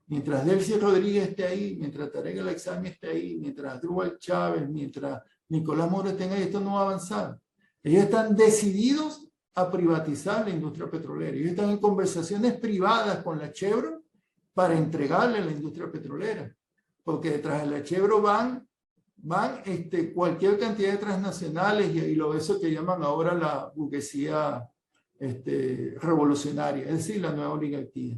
Mientras Delcy Rodríguez esté ahí, mientras Tarek El Aissami esté ahí, mientras Asdrúbal Chávez, mientras Nicolás Maduro esté ahí, esto no va a avanzar. Ellos están decididos a privatizar la industria petrolera. Ellos están en conversaciones privadas con la Chevron para entregarle la industria petrolera. Porque detrás de la Chevron van cualquier cantidad de transnacionales y eso que llaman ahora la burguesía revolucionaria, es decir, la nueva oligarquía.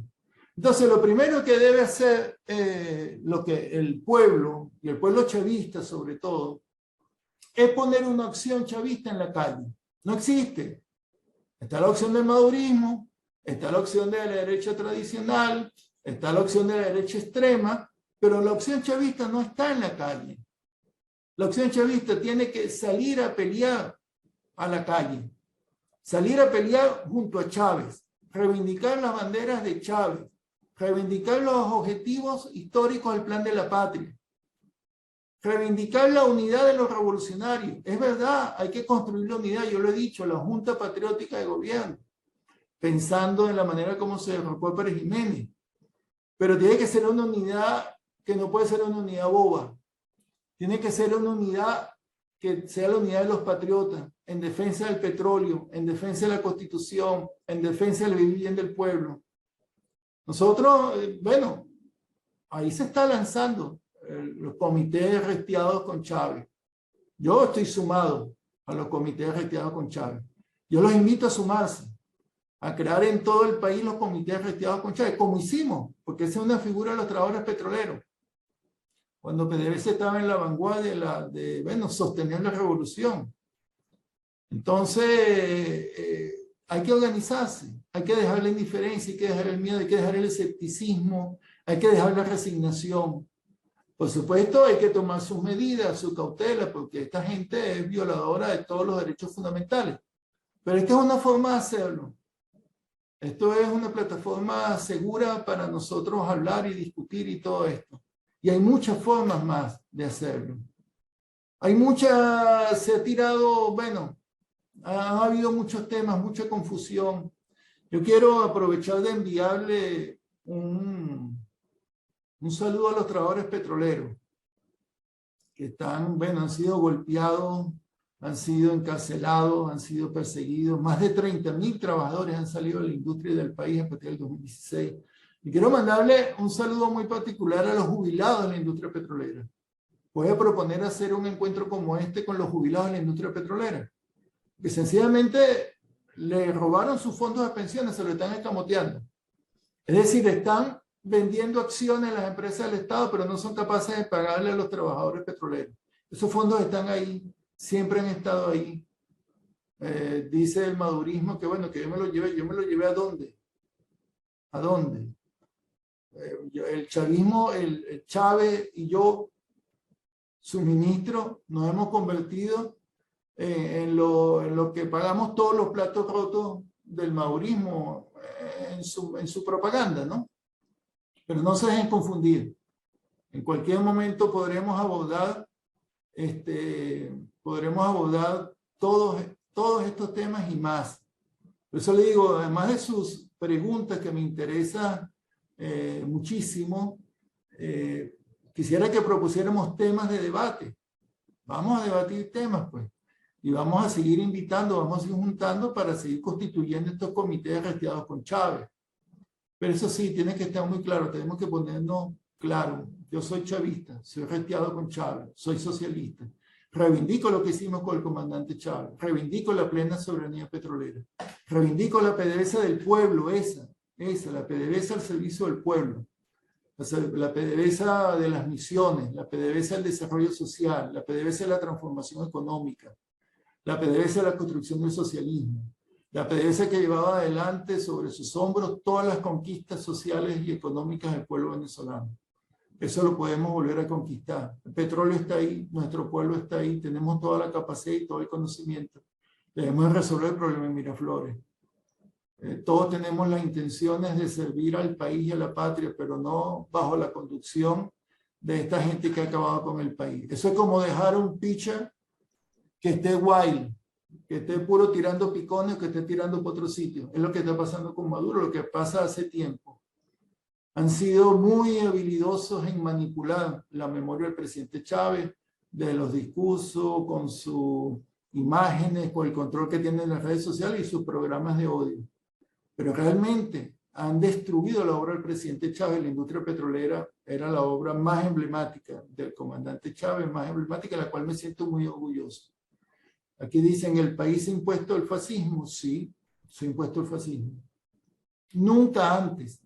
Entonces, lo primero que debe hacer lo que el pueblo, y el pueblo chavista sobre todo, es poner una opción chavista en la calle. No existe. Está la opción del madurismo, está la opción de la derecha tradicional, está la opción de la derecha extrema, pero la opción chavista no está en la calle. La opción chavista tiene que salir a pelear a la calle, salir a pelear junto a Chávez, reivindicar las banderas de Chávez, reivindicar los objetivos históricos del Plan de la Patria, reivindicar la unidad de los revolucionarios. Es verdad, hay que construir la unidad, yo lo he dicho, la Junta Patriótica de Gobierno, pensando en la manera como se derrocó a Pérez Jiménez, pero tiene que ser una unidad que no puede ser una unidad boba. Tiene que ser una unidad que sea la unidad de los patriotas, en defensa del petróleo, en defensa de la Constitución, en defensa del vivir bien del pueblo. Nosotros, bueno, ahí se está lanzando los comités restiados con Chávez. Yo estoy sumado a los comités restiados con Chávez. Yo los invito a sumarse, a crear en todo el país los comités restiados con Chávez, como hicimos, porque esa es una figura de los trabajadores petroleros. Cuando PDVSA estaba en la vanguardia de sostener la revolución. Entonces, hay que organizarse, hay que dejar la indiferencia, hay que dejar el miedo, hay que dejar el escepticismo, hay que dejar la resignación. Por supuesto, hay que tomar sus medidas, su cautela, porque esta gente es violadora de todos los derechos fundamentales. Pero esta es una forma de hacerlo. Esto es una plataforma segura para nosotros hablar y discutir y todo esto. Y hay muchas formas más de hacerlo. Hay muchas, se ha tirado, bueno, ha habido muchos temas, mucha confusión. Yo quiero aprovechar de enviarle un saludo a los trabajadores petroleros que están, bueno, han sido golpeados, han sido encarcelados, han sido perseguidos. Más de 30.000 trabajadores han salido de la industria del país a partir del 2016. Y quiero mandarle un saludo muy particular a los jubilados de la industria petrolera. Voy a proponer hacer un encuentro como este con los jubilados de la industria petrolera, que sencillamente le robaron sus fondos de pensiones, se lo están escamoteando. Es decir, están vendiendo acciones en las empresas del Estado, pero no son capaces de pagarle a los trabajadores petroleros. Esos fondos están ahí, siempre han estado ahí. Dice el madurismo que bueno, que yo me lo llevé ¿a dónde? ¿A dónde? El chavismo, el Chávez y yo, su ministro, nos hemos convertido en lo que pagamos todos los platos rotos del madurismo en su propaganda, ¿no? Pero no se dejen confundir. En cualquier momento podremos abordar todos estos temas y más. Por eso le digo, además de sus preguntas que me interesan muchísimo, quisiera que propusiéramos temas de debate. Vamos a debatir temas, pues. Y vamos a seguir invitando, vamos a seguir juntando para seguir constituyendo estos comités restiados con Chávez. Pero eso sí, tiene que estar muy claro, tenemos que ponernos claro. Yo soy chavista, soy restiado con Chávez, soy socialista. Reivindico lo que hicimos con el comandante Chávez, reivindico la plena soberanía petrolera, reivindico la PDVSA del pueblo, la PDVSA al servicio del pueblo, la PDVSA de las misiones, la PDVSA del desarrollo social, la PDVSA de la transformación económica, la PDVSA de la construcción del socialismo, la PDVSA que llevaba adelante sobre sus hombros todas las conquistas sociales y económicas del pueblo venezolano. Eso lo podemos volver a conquistar. El petróleo está ahí, nuestro pueblo está ahí, tenemos toda la capacidad y todo el conocimiento. Debemos resolver el problema en Miraflores. Todos tenemos las intenciones de servir al país y a la patria, pero no bajo la conducción de esta gente que ha acabado con el país. Eso es como dejar un pitcher que esté wild, que esté puro tirando picones, que esté tirando por otro sitio. Es lo que está pasando con Maduro, lo que pasa hace tiempo. Han sido muy habilidosos en manipular la memoria del presidente Chávez, de los discursos, con sus imágenes, con el control que tienen en las redes sociales y sus programas de odio. Pero realmente han destruido la obra del presidente Chávez. La industria petrolera era la obra más emblemática del comandante Chávez, más emblemática, de la cual me siento muy orgulloso. Aquí dicen, ¿el país ha impuesto el fascismo? Sí, se ha impuesto el fascismo. Nunca antes,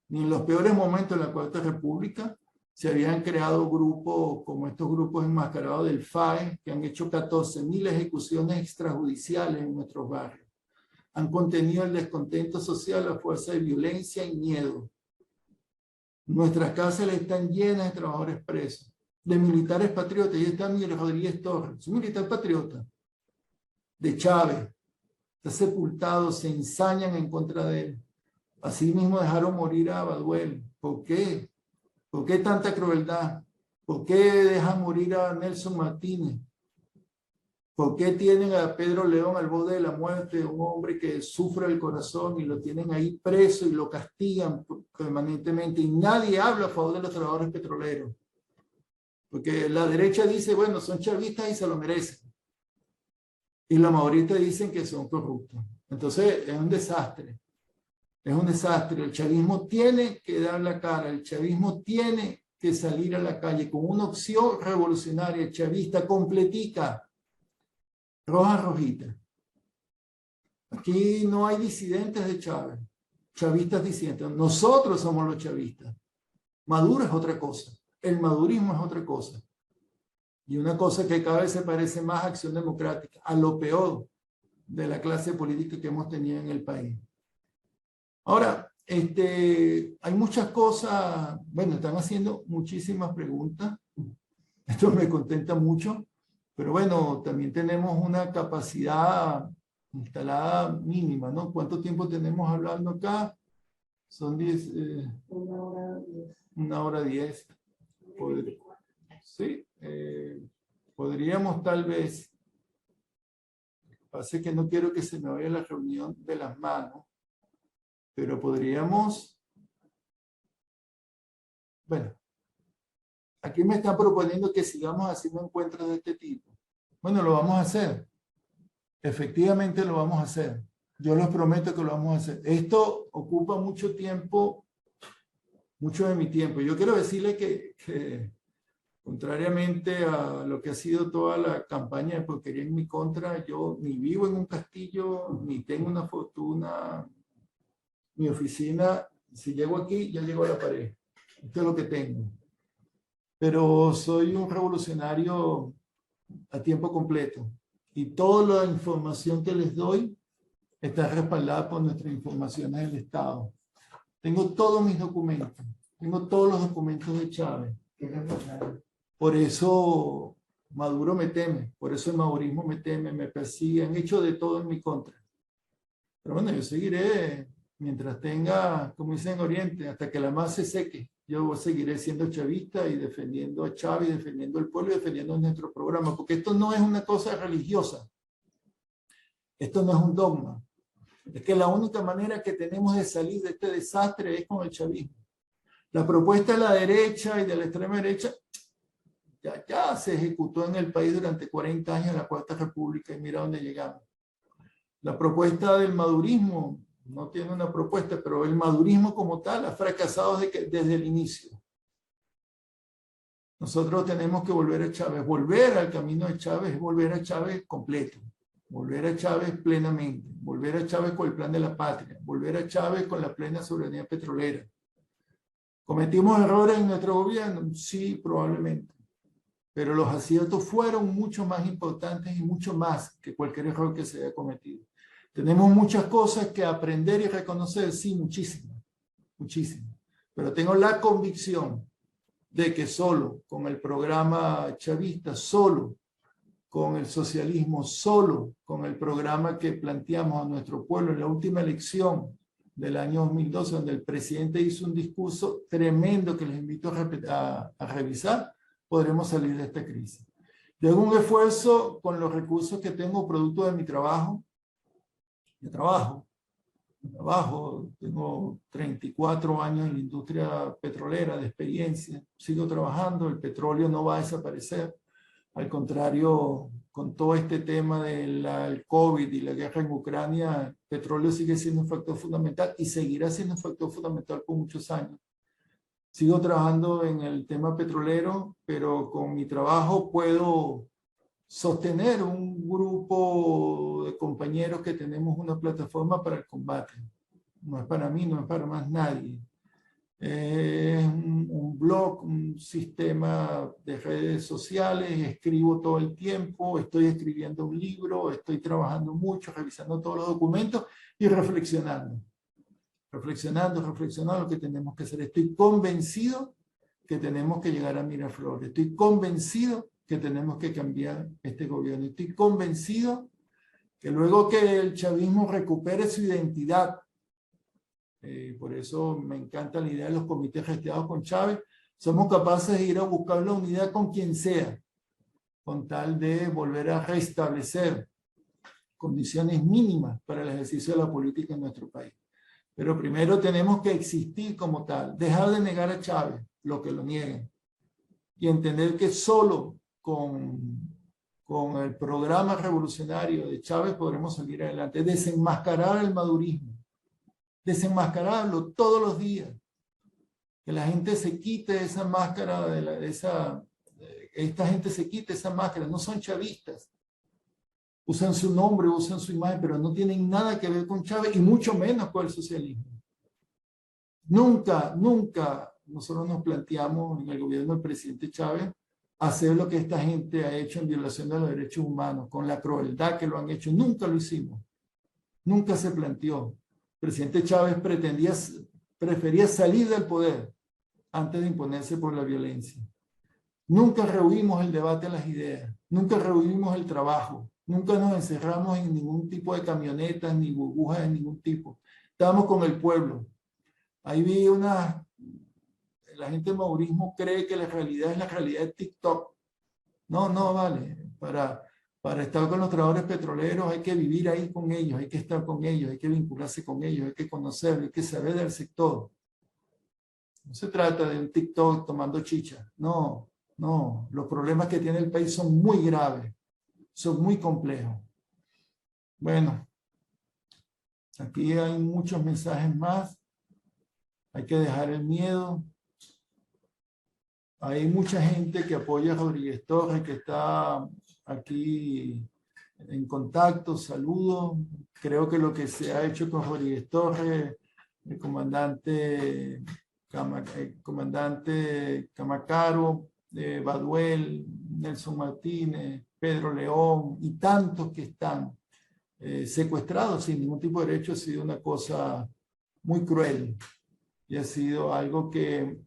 ni en los peores momentos de la Cuarta República, se habían creado grupos como estos grupos enmascarados del FAE, que han hecho 14.000 ejecuciones extrajudiciales en nuestros barrios. Han contenido el descontento social a fuerza de violencia y miedo. Nuestras cárceles están llenas de trabajadores presos, de militares patriotas. Ahí está Miguel Rodríguez Torres, un militar patriota, de Chávez. Está sepultado, se ensañan en contra de él. Asimismo dejaron morir a Baduel. ¿Por qué? ¿Por qué tanta crueldad? ¿Por qué dejan morir a Nelson Martínez? ¿Por qué tienen a Pedro León al borde de la muerte, un hombre que sufre el corazón y lo tienen ahí preso y lo castigan permanentemente y nadie habla a favor de los trabajadores petroleros. Porque la derecha dice, bueno, son chavistas y se lo merecen. Y los maoristas dicen que son corruptos. Entonces es un desastre. Es un desastre. El chavismo tiene que dar la cara. El chavismo tiene que salir a la calle con una opción revolucionaria, chavista, completica, roja, rojita. Aquí no hay disidentes de Chávez, chavistas disidentes. Nosotros somos los chavistas. Maduro es otra cosa. El madurismo es otra cosa. Y una cosa que cada vez se parece más a Acción Democrática, a lo peor de la clase política que hemos tenido en el país. Ahora, hay muchas cosas, bueno, están haciendo muchísimas preguntas. Esto me contenta mucho, pero bueno, también tenemos una capacidad instalada mínima, ¿no? ¿Cuánto tiempo tenemos hablando acá? Son 10... 1 hora 10. Sí, podríamos tal vez, pasa que no quiero que se me vaya la reunión de las manos, pero podríamos, bueno, aquí me están proponiendo que sigamos haciendo encuentros de este tipo. Bueno, lo vamos a hacer. Efectivamente lo vamos a hacer. Yo les prometo que lo vamos a hacer. Esto ocupa mucho tiempo, mucho de mi tiempo. Yo quiero decirle que contrariamente a lo que ha sido toda la campaña de porquería en mi contra, yo ni vivo en un castillo, ni tengo una fortuna. Mi oficina, si llego aquí, ya llego a la pared. Esto es lo que tengo. Pero soy un revolucionario a tiempo completo. Y toda la información que les doy está respaldada por nuestras informaciones del Estado. Tengo todos mis documentos. Tengo todos los documentos de Chávez. Por eso Maduro me teme. Por eso el madurismo me teme, me persigue. Han hecho de todo en mi contra. Pero bueno, yo seguiré mientras tenga, como dicen en Oriente, hasta que la más se seque. Yo seguiré siendo chavista y defendiendo a Chávez, defendiendo al pueblo y defendiendo nuestro programa, porque esto no es una cosa religiosa. Esto no es un dogma. Es que la única manera que tenemos de salir de este desastre es con el chavismo. La propuesta de la derecha y de la extrema derecha ya se ejecutó en el país durante 40 años en la Cuarta República y mira dónde llegamos. La propuesta del madurismo no tiene una propuesta, pero el madurismo como tal ha fracasado desde el inicio. Nosotros tenemos que volver a Chávez. Volver al camino de Chávez es volver a Chávez completo. Volver a Chávez plenamente. Volver a Chávez con el plan de la patria. Volver a Chávez con la plena soberanía petrolera. ¿Cometimos errores en nuestro gobierno? Sí, probablemente. Pero los aciertos fueron mucho más importantes y mucho más que cualquier error que se haya cometido. Tenemos muchas cosas que aprender y reconocer, sí, muchísimas, muchísimas. Pero tengo la convicción de que solo con el programa chavista, solo con el socialismo, solo con el programa que planteamos a nuestro pueblo en la última elección del año 2012, donde el presidente hizo un discurso tremendo que les invito a revisar, podremos salir de esta crisis. Yo hago un esfuerzo con los recursos que tengo producto de mi trabajo. Tengo 34 años en la industria petrolera de experiencia, sigo trabajando, el petróleo no va a desaparecer, al contrario, con todo este tema del COVID y la guerra en Ucrania, el petróleo sigue siendo un factor fundamental y seguirá siendo un factor fundamental por muchos años. Sigo trabajando en el tema petrolero, pero con mi trabajo puedo sostener un grupo de compañeros que tenemos una plataforma para el combate. No es para mí, no es para más nadie. Es un blog, un sistema de redes sociales, escribo todo el tiempo, estoy escribiendo un libro, estoy trabajando mucho, revisando todos los documentos y reflexionando lo que tenemos que hacer. Estoy convencido que tenemos que llegar a Miraflores. Estoy convencido que tenemos que cambiar este gobierno. Estoy convencido que luego que el chavismo recupere su identidad, por eso me encanta la idea de los comités gestionados con Chávez, somos capaces de ir a buscar la unidad con quien sea, con tal de volver a restablecer condiciones mínimas para el ejercicio de la política en nuestro país. Pero primero tenemos que existir como tal, dejar de negar a Chávez, lo que lo nieguen, y entender que solo con el programa revolucionario de Chávez podremos salir adelante, desenmascarar el madurismo, desenmascararlo todos los días, que la gente se quite esa máscara, esta gente se quite esa máscara, no son chavistas, usan su nombre, usan su imagen, pero no tienen nada que ver con Chávez y mucho menos con el socialismo. Nunca nosotros nos planteamos en el gobierno del presidente Chávez hacer lo que esta gente ha hecho en violación de los derechos humanos, con la crueldad que lo han hecho. Nunca lo hicimos. Nunca se planteó. El presidente Chávez prefería salir del poder antes de imponerse por la violencia. Nunca rehuimos el debate de las ideas. Nunca rehuimos el trabajo. Nunca nos encerramos en ningún tipo de camionetas ni burbujas de ningún tipo. Estábamos con el pueblo. Ahí vi la gente del maurismo cree que la realidad es la realidad de TikTok. No, vale. Para estar con los trabajadores petroleros hay que vivir ahí con ellos, hay que estar con ellos, hay que vincularse con ellos, hay que conocerlos, hay que saber del sector. No se trata de un TikTok tomando chicha. No. Los problemas que tiene el país son muy graves, son muy complejos. Bueno, aquí hay muchos mensajes más. Hay que dejar el miedo. Hay mucha gente que apoya a Rodríguez Torres, que está aquí en contacto. Saludos. Creo que lo que se ha hecho con Rodríguez Torres, el comandante Camacaro, Baduel, Nelson Martínez, Pedro León y tantos que están secuestrados sin ningún tipo de derecho, ha sido una cosa muy cruel y ha sido algo que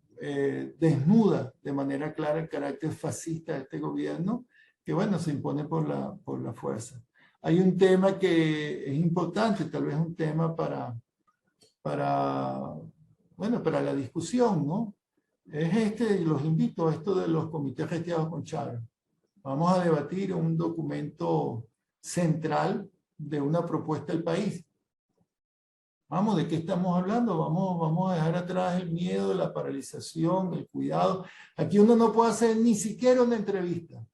desnuda de manera clara el carácter fascista de este gobierno, que bueno, se impone por la fuerza. Hay un tema que es importante, tal vez un tema para la discusión, ¿no? Es los invito a esto de los comités gestionados con Chávez. Vamos a debatir un documento central de una propuesta del país. Vamos, ¿de qué estamos hablando? Vamos a dejar atrás el miedo, la paralización, el cuidado. Aquí uno no puede hacer ni siquiera una entrevista.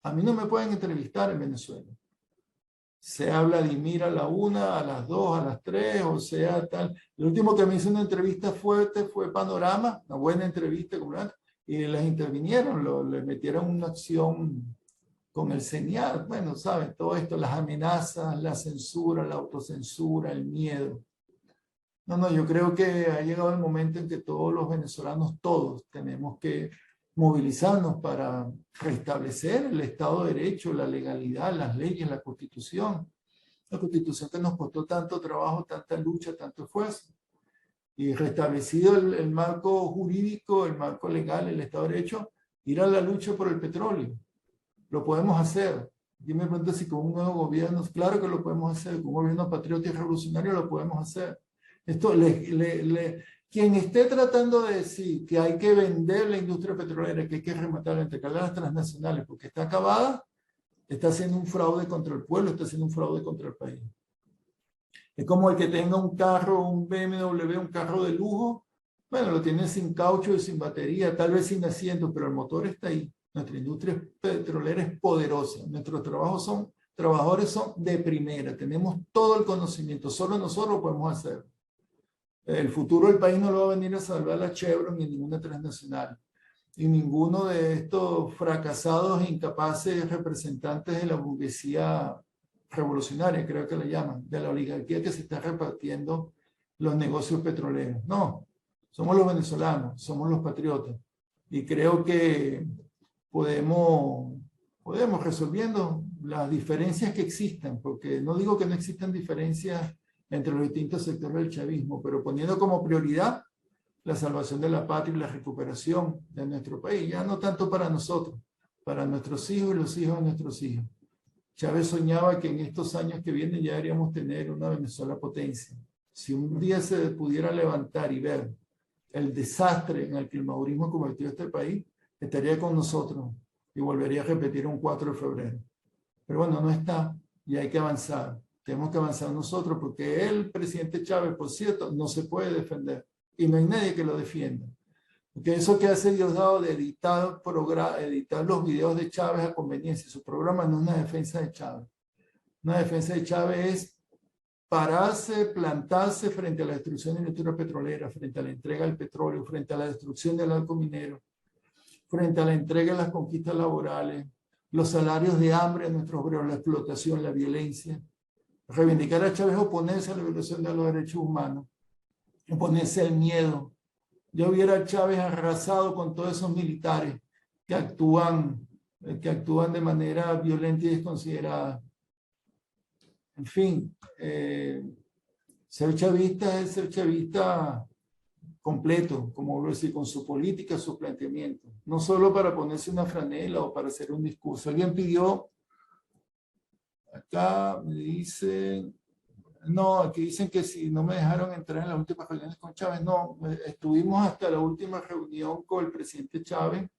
A mí no me pueden entrevistar en Venezuela. Sea Vladimir a la 1, a las 2, a las 3, o sea tal. El último que me hizo una entrevista fuerte fue Panorama, una buena entrevista, y les intervinieron, le metieron una acción con el CENIAR. Bueno, saben, todo esto, las amenazas, la censura, la autocensura, el miedo. No, yo creo que ha llegado el momento en que todos los venezolanos, todos, tenemos que movilizarnos para restablecer el Estado de Derecho, la legalidad, las leyes, la Constitución. La Constitución que nos costó tanto trabajo, tanta lucha, tanto esfuerzo. Y restablecido el marco jurídico, el marco legal, el Estado de Derecho, ir a la lucha por el petróleo. Lo podemos hacer. Yo me pregunto si con un nuevo gobierno, claro que lo podemos hacer, con un gobierno patriota y revolucionario lo podemos hacer. Esto quien esté tratando de decir que hay que vender la industria petrolera, que hay que rematarla, entregarla a las transnacionales porque está acabada, está haciendo un fraude contra el pueblo, está haciendo un fraude contra el país. Es como el que tenga un carro, un BMW, un carro de lujo, bueno, lo tiene sin caucho y sin batería, tal vez sin asiento, pero el motor está ahí. Nuestra industria petrolera es poderosa, nuestros trabajadores son de primera, tenemos todo el conocimiento, solo nosotros lo podemos hacer. El futuro del país no lo va a venir a salvar la Chevron ni ninguna transnacional. Y ninguno de estos fracasados e incapaces representantes de la burguesía revolucionaria, creo que la llaman, de la oligarquía que se está repartiendo los negocios petroleros. No, somos los venezolanos, somos los patriotas. Y creo que podemos resolviendo las diferencias que existan, porque no digo que no existan diferencias entre los distintos sectores del chavismo, pero poniendo como prioridad la salvación de la patria y la recuperación de nuestro país, ya no tanto para nosotros, para nuestros hijos y los hijos de nuestros hijos. Chávez soñaba que en estos años que vienen ya deberíamos tener una Venezuela potencia. Si un día se pudiera levantar y ver el desastre en el que el maurismo convirtió a este país, estaría con nosotros y volvería a repetir un 4 de febrero. Pero bueno, no está y hay que avanzar. tenemos que avanzar nosotros, porque el presidente Chávez, por cierto, no se puede defender y no hay nadie que lo defienda. Porque eso que hace Diosdado de editar los videos de Chávez a conveniencia, su programa no es una defensa de Chávez. Una defensa de Chávez es pararse, plantarse frente a la destrucción de la industria petrolera, frente a la entrega del petróleo, frente a la destrucción del arco minero, frente a la entrega de las conquistas laborales, los salarios de hambre en nuestros obreros, la explotación, la violencia. Reivindicar a Chávez, oponerse a la violación de los derechos humanos, oponerse al miedo. Yo hubiera a Chávez arrasado con todos esos militares que actúan de manera violenta y desconsiderada. En fin, ser chavista es ser chavista completo, como lo decía, con su política, su planteamiento. No solo para ponerse una franela o para hacer un discurso. Alguien pidió, acá me dicen, no, aquí dicen que si no me dejaron entrar en las últimas reuniones con Chávez, no, estuvimos hasta la última reunión con el presidente Chávez,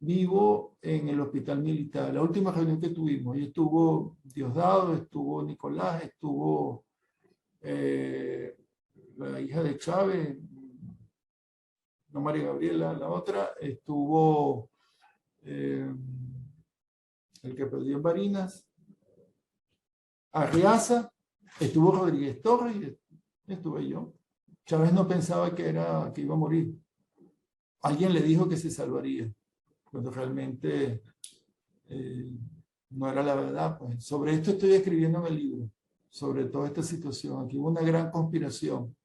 vivo en el hospital militar, la última reunión que tuvimos. Ahí estuvo Diosdado, estuvo Nicolás, estuvo la hija de Chávez, no María Gabriela, la otra, estuvo el que perdió en Barinas, Arriaza, estuvo Rodríguez Torres y estuve yo. Chávez no pensaba que iba a morir. Alguien le dijo que se salvaría, cuando realmente no era la verdad. Pues. Sobre esto estoy escribiendo en el libro, sobre toda esta situación. Aquí hubo una gran conspiración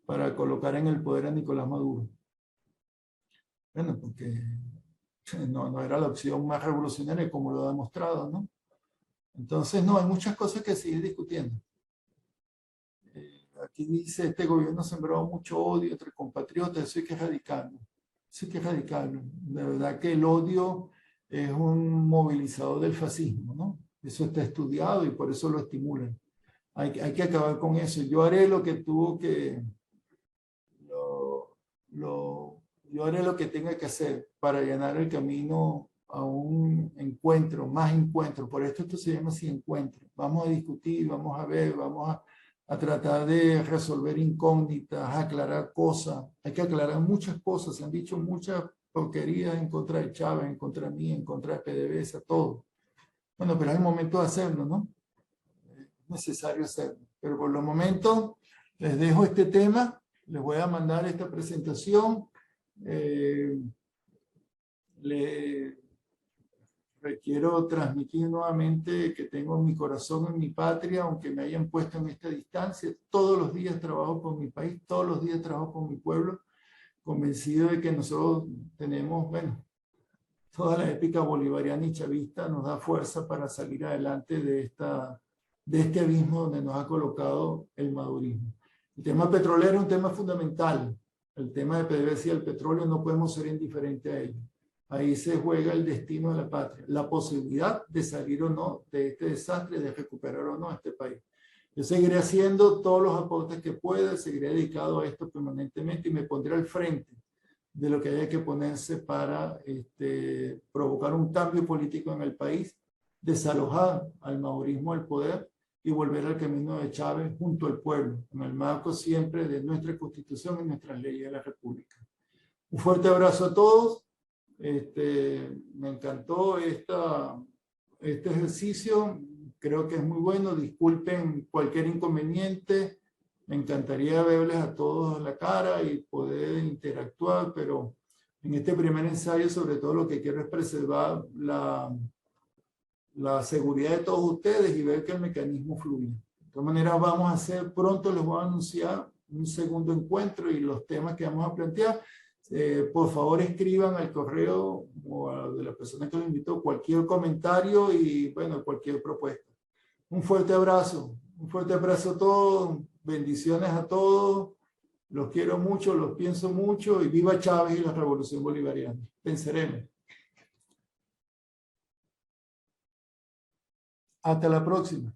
para colocar en el poder a Nicolás Maduro. Bueno, porque no era la opción más revolucionaria como lo ha demostrado, ¿no? Entonces, no, hay muchas cosas que seguir discutiendo. Aquí dice, este gobierno sembró mucho odio entre compatriotas, eso hay que erradicarlo. Eso hay que erradicarlo. De verdad que el odio es un movilizador del fascismo, ¿no? Eso está estudiado y por eso lo estimulan. Hay que acabar con eso. Yo haré lo que tuvo que... yo haré lo que tenga que hacer para llenar el camino a un encuentro, más encuentro. Por esto se llama así encuentro. Vamos a discutir, vamos a ver, vamos a tratar de resolver incógnitas, aclarar cosas. Hay que aclarar muchas cosas. Se han dicho muchas porquerías en contra de Chávez, en contra de mí, en contra de PDVSA, todo. Bueno, pero es el momento de hacerlo, ¿no? Es necesario hacerlo. Pero por los momentos les dejo este tema. Les voy a mandar esta presentación. Le requiero transmitir nuevamente que tengo mi corazón en mi patria, aunque me hayan puesto en esta distancia. Todos los días trabajo por mi país, todos los días trabajo por mi pueblo, convencido de que nosotros tenemos, bueno, toda la épica bolivariana y chavista nos da fuerza para salir adelante de este abismo donde nos ha colocado el madurismo. El tema petrolero es un tema fundamental. El tema de PDVSA y el petróleo no podemos ser indiferentes a ello. Ahí se juega el destino de la patria, la posibilidad de salir o no de este desastre, de recuperar o no este país. Yo seguiré haciendo todos los aportes que pueda, seguiré dedicado a esto permanentemente y me pondré al frente de lo que haya que ponerse para provocar un cambio político en el país, desalojar al madurismo del poder y volver al camino de Chávez junto al pueblo, en el marco siempre de nuestra Constitución y nuestras leyes de la República. Un fuerte abrazo a todos. Me encantó este ejercicio, creo que es muy bueno. Disculpen cualquier inconveniente, me encantaría verles a todos a la cara y poder interactuar, pero en este primer ensayo sobre todo lo que quiero es preservar la seguridad de todos ustedes y ver que el mecanismo fluye. De todas maneras vamos a hacer, pronto les voy a anunciar un segundo encuentro y los temas que vamos a plantear. Por favor escriban al correo o a de la persona que los invitó cualquier comentario y bueno, cualquier propuesta. Un fuerte abrazo a todos, bendiciones a todos, los quiero mucho, los pienso mucho y viva Chávez y la Revolución Bolivariana. Venceremos. Hasta la próxima.